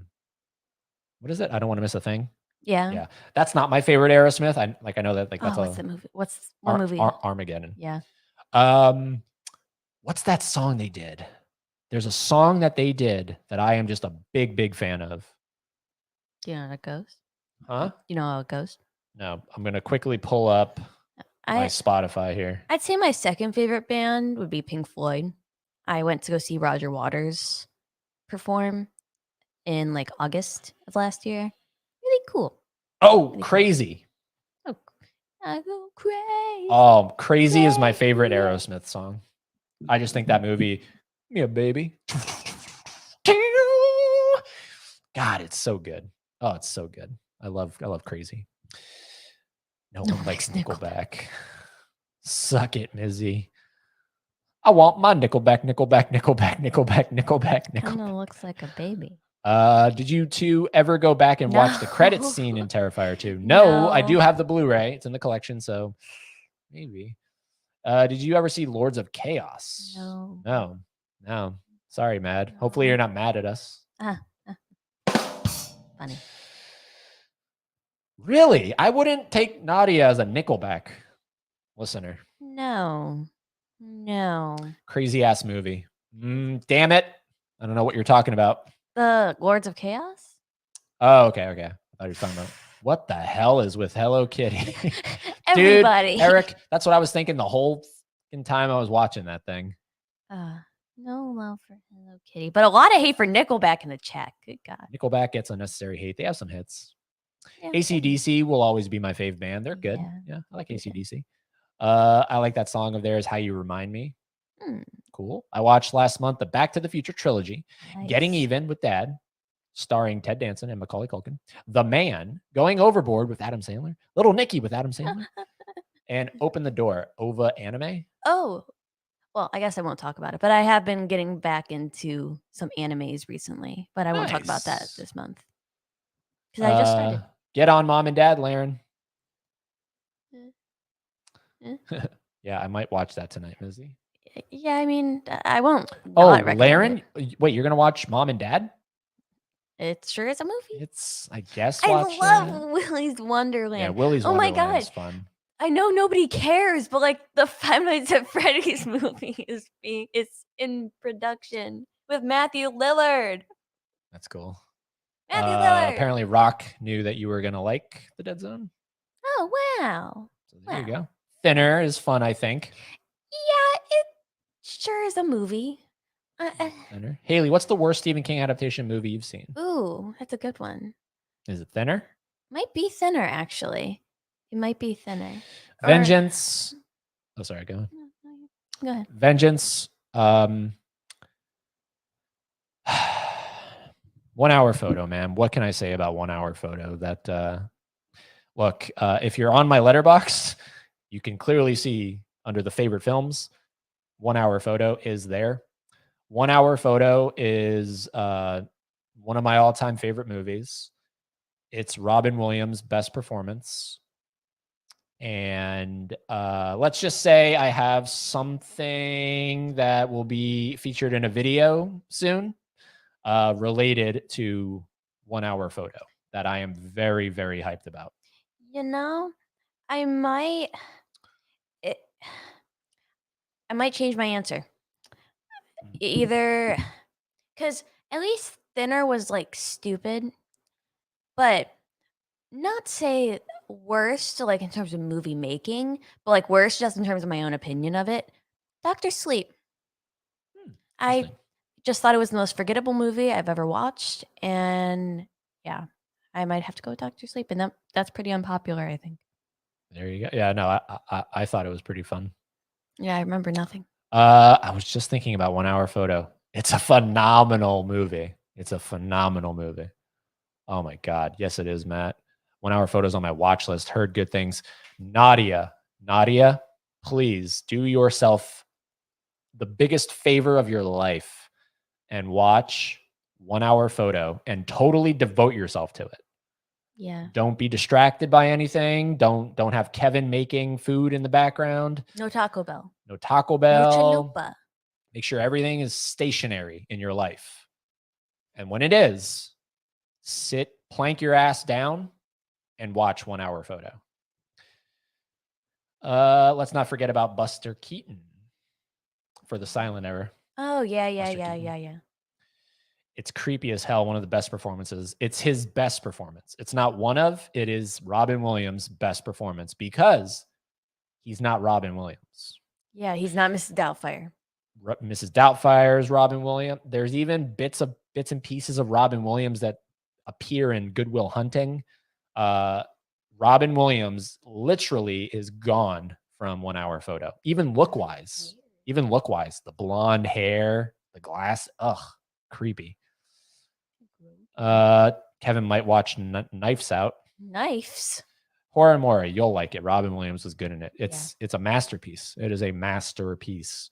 is it? I Don't Want to Miss a Thing. Yeah. That's not my favorite Aerosmith. I know that that's what's the movie? What's what movie? Armageddon. Yeah. What's that song they did? There's a song that they did that I am just a big fan of. Do you know how it goes? Huh? You know how it goes? No, I'm gonna quickly pull up my Spotify here. I'd say my second favorite band would be Pink Floyd. I went to go see Roger Waters perform in like August of last year. Really cool. Oh, really Crazy. Cool. Oh, I go crazy. Oh, Crazy is my favorite Aerosmith song. I just think that movie, yeah, baby. God, it's so good. Oh, it's so good. I love Crazy. No one likes Nickelback. Suck it, Mizzy. I want my Nickelback. Kind of looks like a baby. Did you two ever go back and watch the credits scene in Terrifier 2? No, I do have the Blu-ray. It's in the collection, so maybe. Did you ever see Lords of Chaos? No. No. Sorry, Mad. Hopefully you're not mad at us. Funny. Really? I wouldn't take Nadia as a Nickelback listener. No. Crazy ass movie. Damn it. I don't know what you're talking about. The Lords of Chaos? Oh, okay. I thought you were talking about what the hell is with Hello Kitty? Everybody. Dude, Eric, that's what I was thinking the whole time I was watching that thing. No love for Hello Kitty, but a lot of hate for Nickelback in the chat. Good God. Nickelback gets unnecessary hate. They have some hits. Yeah, AC/DC will always be my fave band. They're good. Yeah, I like AC/DC. I like that song of theirs, How You Remind Me. Cool. I watched last month the Back to the Future trilogy, Getting Even with Dad, starring Ted Danson and Macaulay Culkin. The Man, Going Overboard with Adam Sandler. Little Nicky with Adam Sandler. And Open the Door, OVA Anime. Oh, Well, I guess I won't talk about it, but I have been getting back into some animes recently, but I won't talk about that Nice. this month because I just started. Get on Mom and Dad, Laren. Eh. Yeah, I might watch that tonight, Mizzy. Yeah, I mean, I won't Oh, not recommend Laren, it. wait, you're gonna watch Mom and Dad? It sure is a movie. It's, I guess, I watch love it. Willy's Wonderland. Yeah, Willy's Oh my Wonderland's god. fun. I know nobody cares, but like the Five Nights at Freddy's movie is in production with Matthew Lillard. That's cool. Matthew Lillard. Apparently, Rock knew that you were gonna like the Dead Zone. Oh wow. So there you go. Thinner is fun, I think. Yeah, it sure is a movie. Thinner. Haley, what's the worst Stephen King adaptation movie you've seen? Ooh, that's a good one. Is it Thinner? Might be Thinner, actually. It might be Thinner. Vengeance. Oh, sorry. Go on. Go ahead. Vengeance. 1 hour photo, man. What can I say about 1 hour photo? That look, if you're on my Letterboxd, you can clearly see under the favorite films, 1 hour photo is there. 1 hour photo is one of my all-time favorite movies. It's Robin Williams' best performance. And let's just say I have something that will be featured in a video soon related to 1 hour photo that I am very, very hyped about. You know, I might change my answer. Either because at least Thinner was like stupid, but not say worst like in terms of movie making, but like worst just in terms of my own opinion of it. Dr. Sleep. I just thought it was the most forgettable movie I've ever watched, and yeah, I might have to go with Dr. Sleep, and that's pretty unpopular, I think. There you go. Yeah, no, I thought it was pretty fun. Yeah, I remember nothing. I was just thinking about 1 hour photo. It's a phenomenal movie. It's a phenomenal movie. Oh my God. Yes, it is, Matt. 1 hour photos on my watch list. Heard good things. Nadia, please do yourself the biggest favor of your life and watch 1 hour photo and totally devote yourself to it. Yeah. Don't be distracted by anything. Don't have Kevin making food in the background. No Taco Bell. No Taco Bell. No chalupa. Make sure everything is stationary in your life. And when it is, plank your ass down and watch 1 hour photo. Let's not forget about Buster Keaton for the silent era. Oh, yeah. It's creepy as hell. One of the best performances. It's his best performance. It's not one of, it is Robin Williams' best performance because he's not Robin Williams. Yeah, he's not Mrs. Doubtfire. Mrs. Doubtfire's Robin Williams. There's even bits and pieces of Robin Williams that appear in Good Will Hunting. Robin Williams literally is gone from 1 hour photo. Even look wise, the blonde hair, the glass, creepy. Kevin might watch Knives Out. Knives. Horror Mori, you'll like it. Robin Williams was good in it. It's a masterpiece. It is a masterpiece.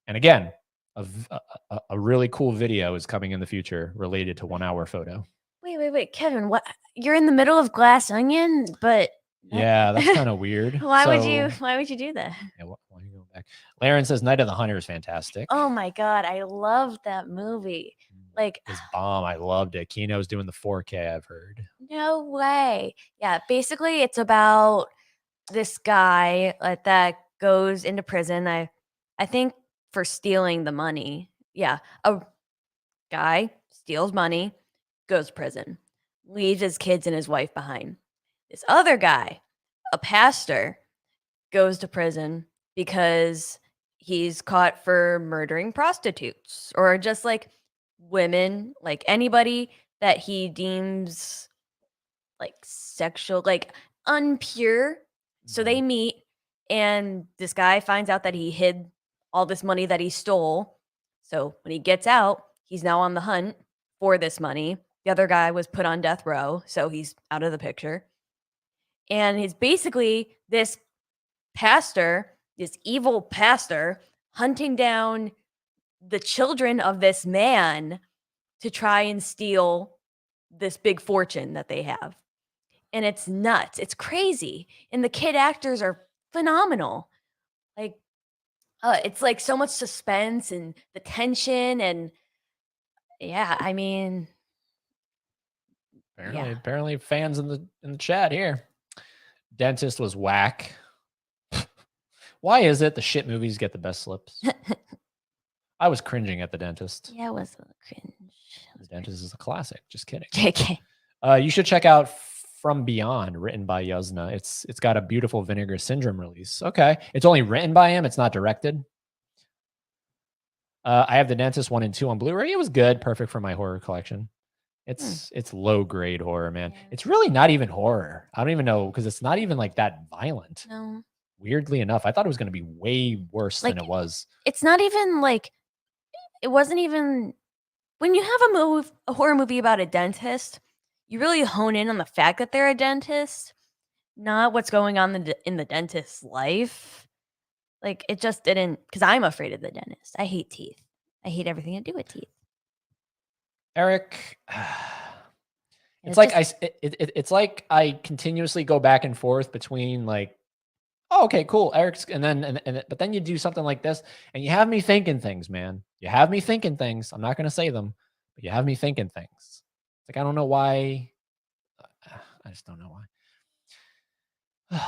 And again, a really cool video is coming in the future related to 1 hour photo. Wait, Kevin, what? You're in the middle of Glass Onion, but yeah, that's kind of weird. Why would you do that? Yeah, why are you going back? Laren says Night of the Hunter is fantastic. Oh my God, I love that movie. Like, it's bomb. I loved it. Kino's doing the 4K, I've heard. No way. Yeah, basically it's about this guy that goes into prison. I think for stealing the money. Yeah, a guy steals money, goes to prison, leaves his kids and his wife behind. This other guy, a pastor, goes to prison because he's caught for murdering prostitutes or just like women, like anybody that he deems like sexual, like unpure. So they meet, and this guy finds out that he hid all this money that he stole. So when he gets out, he's now on the hunt for this money. The other guy was put on death row, so he's out of the picture. And it's basically this pastor, this evil pastor, hunting down the children of this man to try and steal this big fortune that they have. And it's nuts. It's crazy. And the kid actors are phenomenal. Like, it's like so much suspense and the tension. And yeah, I mean, apparently fans in the chat here. Dentist was whack. Why is it the shit movies get the best slips? I was cringing at The Dentist. Yeah, it was a cringe. The Dentist is a classic. Just kidding. JK. You should check out From Beyond, written by Yuzna. It's got a beautiful Vinegar Syndrome release. Okay. It's only written by him. It's not directed. I have The Dentist 1 and 2 on Blu-ray. It was good. Perfect for my horror collection. It's low grade horror, man. Yeah. It's really not even horror. I don't even know, because it's not even like that violent. No. Weirdly enough, I thought it was going to be way worse than it was. It's not even like, it wasn't even, when you have a horror movie about a dentist, you really hone in on the fact that they're a dentist, not what's going on in the dentist's life. Like, it just didn't, because I'm afraid of the dentist. I hate teeth. I hate everything to do with teeth. Eric, it's like it's like I continuously go back and forth between like, oh, okay, cool, Eric's, but then you do something like this, and you have me thinking things, man. You have me thinking things. I'm not gonna say them, but you have me thinking things. It's like, I don't know why. I just don't know why.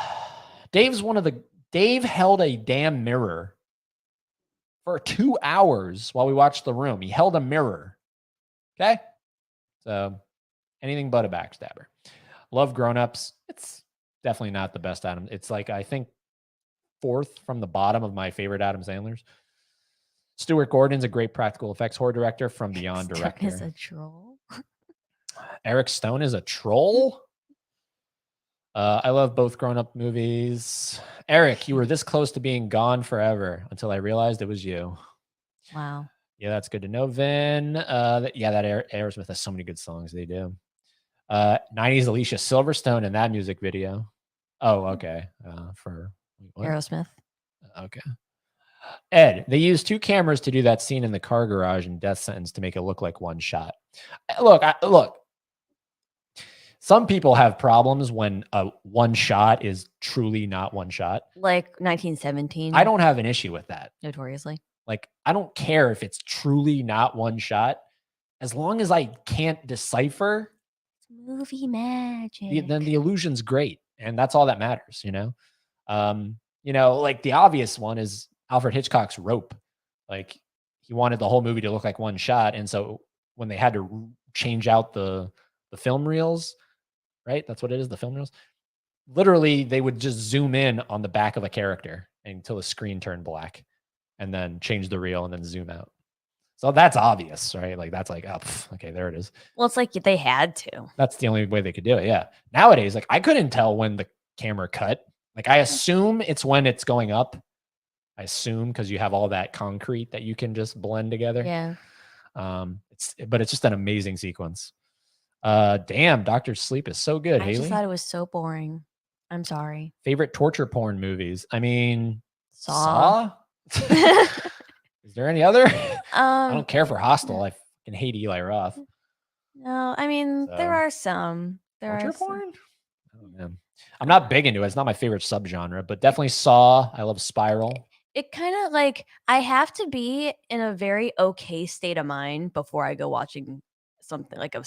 Dave held a damn mirror for 2 hours while we watched The Room. He held a mirror. Okay. So anything but a backstabber. Love Grown Ups. It's definitely not the best Adam. It's like, I think 4th from the bottom of my favorite Adam Sandler's. Stuart Gordon's a great practical effects horror director. From Beyond director. Is a troll. Eric Stone is a troll. I love both grown-up movies. Eric, you were this close to being gone forever until I realized it was you. Wow. Yeah, that's good to know, Vin. That Aerosmith has so many good songs. They do. 90s Alicia Silverstone in that music video. Oh, okay. For what? Aerosmith. Okay. Ed, they used 2 cameras to do that scene in the car garage in Death Sentence to make it look like one shot. Look. Some people have problems when a one shot is truly not one shot. Like 1917. I don't have an issue with that. Notoriously. Like, I don't care if it's truly not one shot. As long as I can't decipher movie magic, then the illusion's great. And that's all that matters, you know? Like the obvious one is Alfred Hitchcock's Rope. Like, he wanted the whole movie to look like one shot. And so when they had to change out the film reels, right? That's what it is, the film reels. Literally, they would just zoom in on the back of a character until the screen turned black, and then change the reel and then zoom out. So that's obvious, right? Like, that's like, oh, okay, there it is. Well, it's like they had to. That's the only way they could do it, yeah. Nowadays, like, I couldn't tell when the camera cut. Like, I assume it's when it's going up. I assume, because you have all that concrete that you can just blend together. Yeah. But it's just an amazing sequence. Damn, Dr. Sleep is so good. I just thought it was so boring. I'm sorry. Favorite torture porn movies? I mean, Saw? Is there any other? I don't care for Hostel. I fucking hate Eli Roth. No, I mean, there are some. Torture porn? Oh, man. I'm not big into it. It's not my favorite subgenre, but definitely Saw. I love Spiral. It kind of like, I have to be in a very okay state of mind before I go watching something like a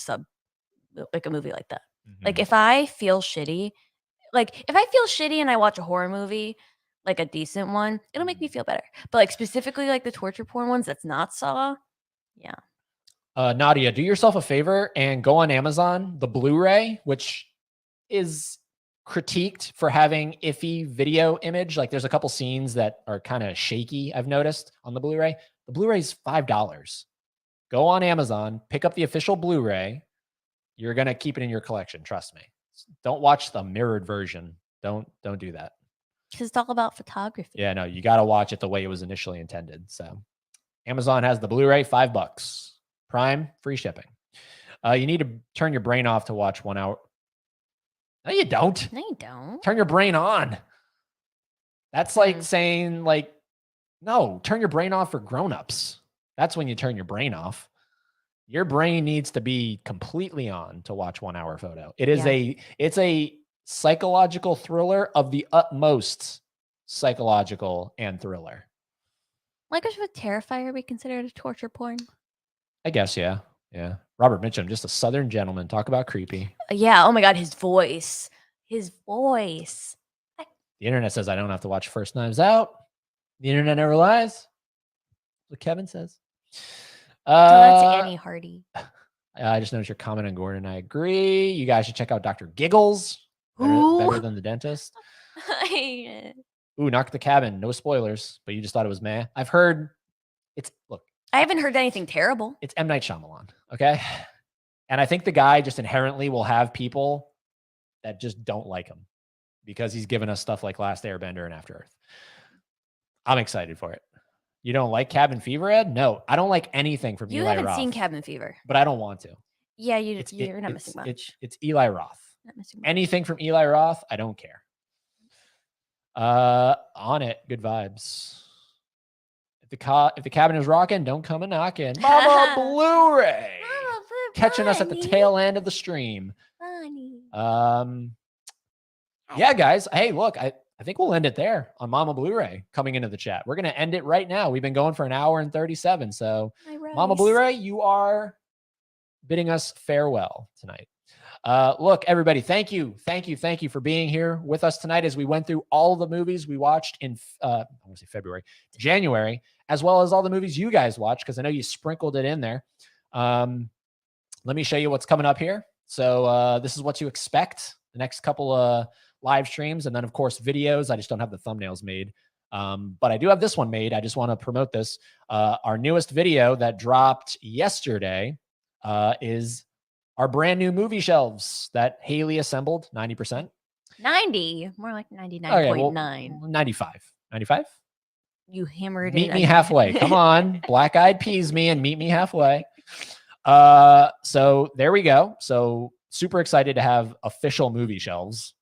movie like that. Mm-hmm. Like, if I feel shitty and I watch a horror movie, like a decent one, it'll make me feel better. But like, specifically like the torture porn ones that's not Saw, yeah. Nadia, do yourself a favor and go on Amazon, the Blu-ray, which is critiqued for having iffy video image. Like, there's a couple scenes that are kind of shaky, I've noticed, on the Blu-ray. The Blu-ray is $5. Go on Amazon, pick up the official Blu-ray. You're going to keep it in your collection. Trust me. Don't watch the mirrored version. Don't do that. Because it's all about photography. Yeah, no, you got to watch it the way it was initially intended. So Amazon has the Blu-ray, $5. Prime, free shipping. You need to turn your brain off to watch 1 hour. No, you don't. No, you don't. Turn your brain on. That's like saying, like, No, turn your brain off for grown-ups. That's when you turn your brain off. Your brain needs to be completely on to watch 1 Hour Photo. It's a psychological thriller of the utmost psychological and thriller. Like, would Terrifier be considered a torture porn? I guess, yeah. Yeah. Robert Mitchum, just a Southern gentleman. Talk about creepy. Yeah. Oh my God, his voice. His voice. The internet says I don't have to watch First Knives Out. The internet never lies. That's what Kevin says. That's Annie Hardy. I just noticed your comment on Gordon. I agree. You guys should check out Dr. Giggles. Better than the dentist. Ooh, Knock at the Cabin. No spoilers, but you just thought it was meh. I've heard look. I haven't heard anything terrible. It's M. Night Shyamalan, okay? And I think the guy just inherently will have people that just don't like him because he's given us stuff like Last Airbender and After Earth. I'm excited for it. You don't like Cabin Fever, Ed? No, I don't like anything from Eli Roth. You haven't seen Cabin Fever. But I don't want to. Yeah, you're not missing much. It's Eli Roth. Not missing much. Anything from Eli Roth, I don't care. On it, good vibes. If the cabin is rocking, don't come a knocking. Mama Blu-ray. Catching us at the tail end of the stream. Funny. Yeah, guys. Hey, look, I think we'll end it there on Mama Blu-ray coming into the chat. We're going to end it right now. We've been going for 1 hour and 37. So Mama Blu-ray, you are bidding us farewell tonight. Look, everybody, thank you for being here with us tonight as we went through all the movies we watched in January, as well as all the movies you guys watched, because I know you sprinkled it in there. Let me show you what's coming up here. So this is what to expect the next couple of live streams, and then of course videos. I just don't have the thumbnails made, but I do have this one made. I just want to promote this. Our newest video that dropped yesterday is our brand new movie shelves that Haley assembled. 90%. 90, more like 99.9. Okay, well, 95. You hammered meet it. Me halfway. Come on, Black Eyed Peas me and meet me halfway. So there we go. So super excited to have official movie shelves.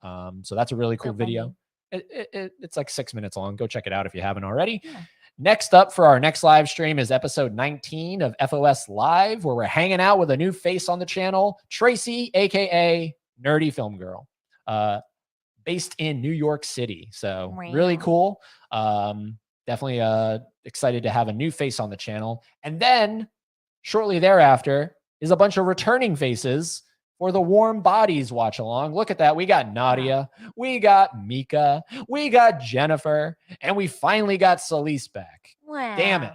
So that's a really cool video. It's like 6 minutes long. Go check it out if you haven't already. Yeah. Next up for our next live stream is episode 19 of FOS Live, where we're hanging out with a new face on the channel, Tracy, aka Nerdy Film Girl, based in New York City. So really cool. Definitely excited to have a new face on the channel. And then shortly thereafter is a bunch of returning faces for the Warm Bodies watch along. Look at that. We got Nadia, we got Mika, we got Jennifer, and we finally got Celise back. Wow. Damn it.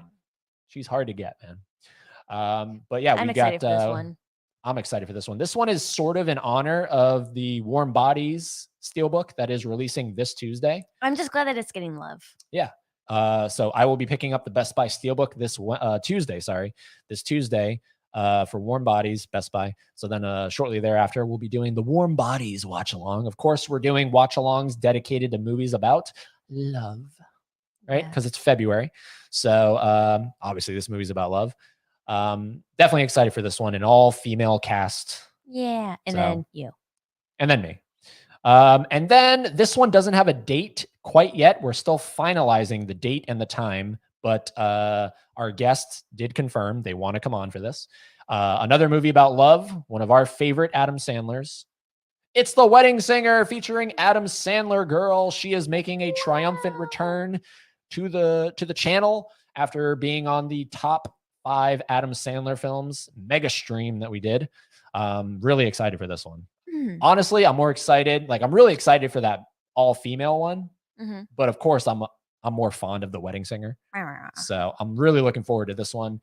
She's hard to get, man. But yeah, I'm excited for this one. I'm excited for this one. This one is sort of in honor of the Warm Bodies Steelbook that is releasing this Tuesday. I'm just glad that it's getting love. Yeah. So I will be picking up the Best Buy Steelbook this Tuesday for Warm Bodies, Best Buy. So then shortly thereafter, we'll be doing the Warm Bodies watch along. Of course, we're doing watch alongs dedicated to movies about love, right? Because it's February. So obviously this movie's about love. Definitely excited for this one, an all female cast. Yeah. And then you. And then me. And then this one doesn't have a date quite yet. We're still finalizing the date and the time, but our guests did confirm they want to come on for this. Another movie about love, one of our favorite Adam Sandlers. It's The Wedding Singer, featuring Adam Sandler girl. She is making a triumphant return to the channel after being on the top 5 Adam Sandler films mega stream that we did. Really excited for this one. Honestly, I'm more excited. Like, I'm really excited for that all-female one. But of course, I'm more fond of The Wedding Singer. So I'm really looking forward to this one,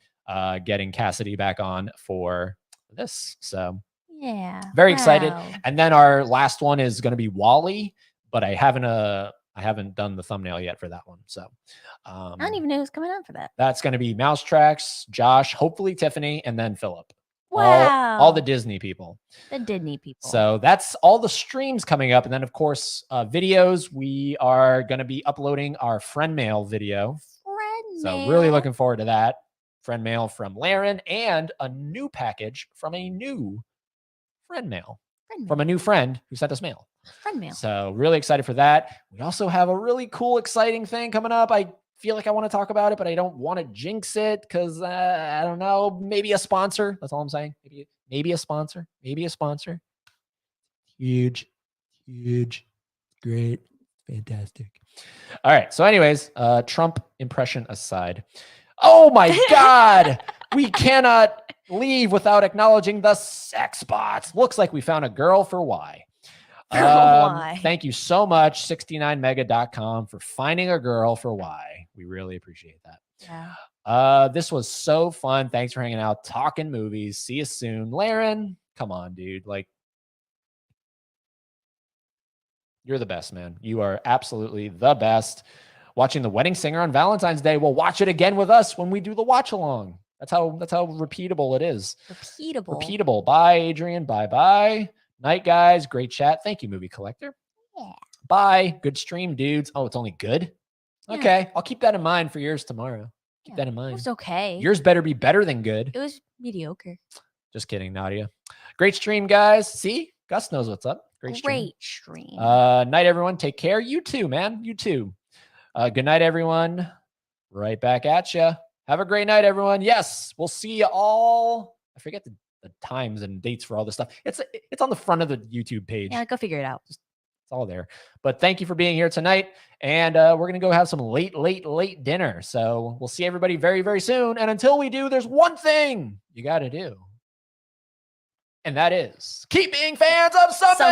getting Cassidy back on for this. So yeah, very excited. And then our last one is going to be Wall-E, but I haven't done the thumbnail yet for that one. So I don't even know who's coming on for that. That's going to be Mousetracks, Josh, hopefully Tiffany, and then Philip. Wow. All the Disney people. The Disney people. So that's all the streams coming up. And then, of course, videos. We are going to be uploading our friend mail video. So really looking forward to that. Friend mail from Laren and a new package from a new friend mail. From a new friend who sent us mail. Friend mail. So really excited for that. We also have a really cool, exciting thing coming up. I feel like I want to talk about it, but I don't want to jinx it because I don't know. Maybe a sponsor. That's all I'm saying. Maybe a sponsor. Maybe a sponsor. Huge, great, fantastic. All right. So, anyways, Trump impression aside. Oh my God. We cannot leave without acknowledging the sex bots. Looks like we found a girl for Y. Thank you so much, 69mega.com, for finding a girl for Y. We really appreciate that. Yeah. This was so fun. Thanks for hanging out, talking movies. See you soon. Laren, come on, dude. Like, you're the best, man. You are absolutely the best. Watching The Wedding Singer on Valentine's Day. We'll watch it again with us when we do the watch along. That's how repeatable it is. Repeatable. Bye, Adrian. Bye. Night, guys. Great chat. Thank you, Movie Collector. Yeah. Bye. Good stream, dudes. Oh, it's only good? Yeah. Okay. I'll keep that in mind for yours tomorrow. Keep that in mind. It was okay. Yours better be better than good. It was mediocre. Just kidding, Nadia. Great stream, guys. See? Gus knows what's up. Great stream. Night, everyone. Take care. You too, man. You too. Good night, everyone. Right back at you. Have a great night, everyone. Yes, we'll see you all. I forget the times and dates for all this stuff. It's on the front of the YouTube page. Yeah, go figure it out. It's all there. But thank you for being here tonight. And we're going to go have some late dinner. So we'll see everybody very, very soon. And until we do, there's one thing you got to do. And that is keep being fans of something.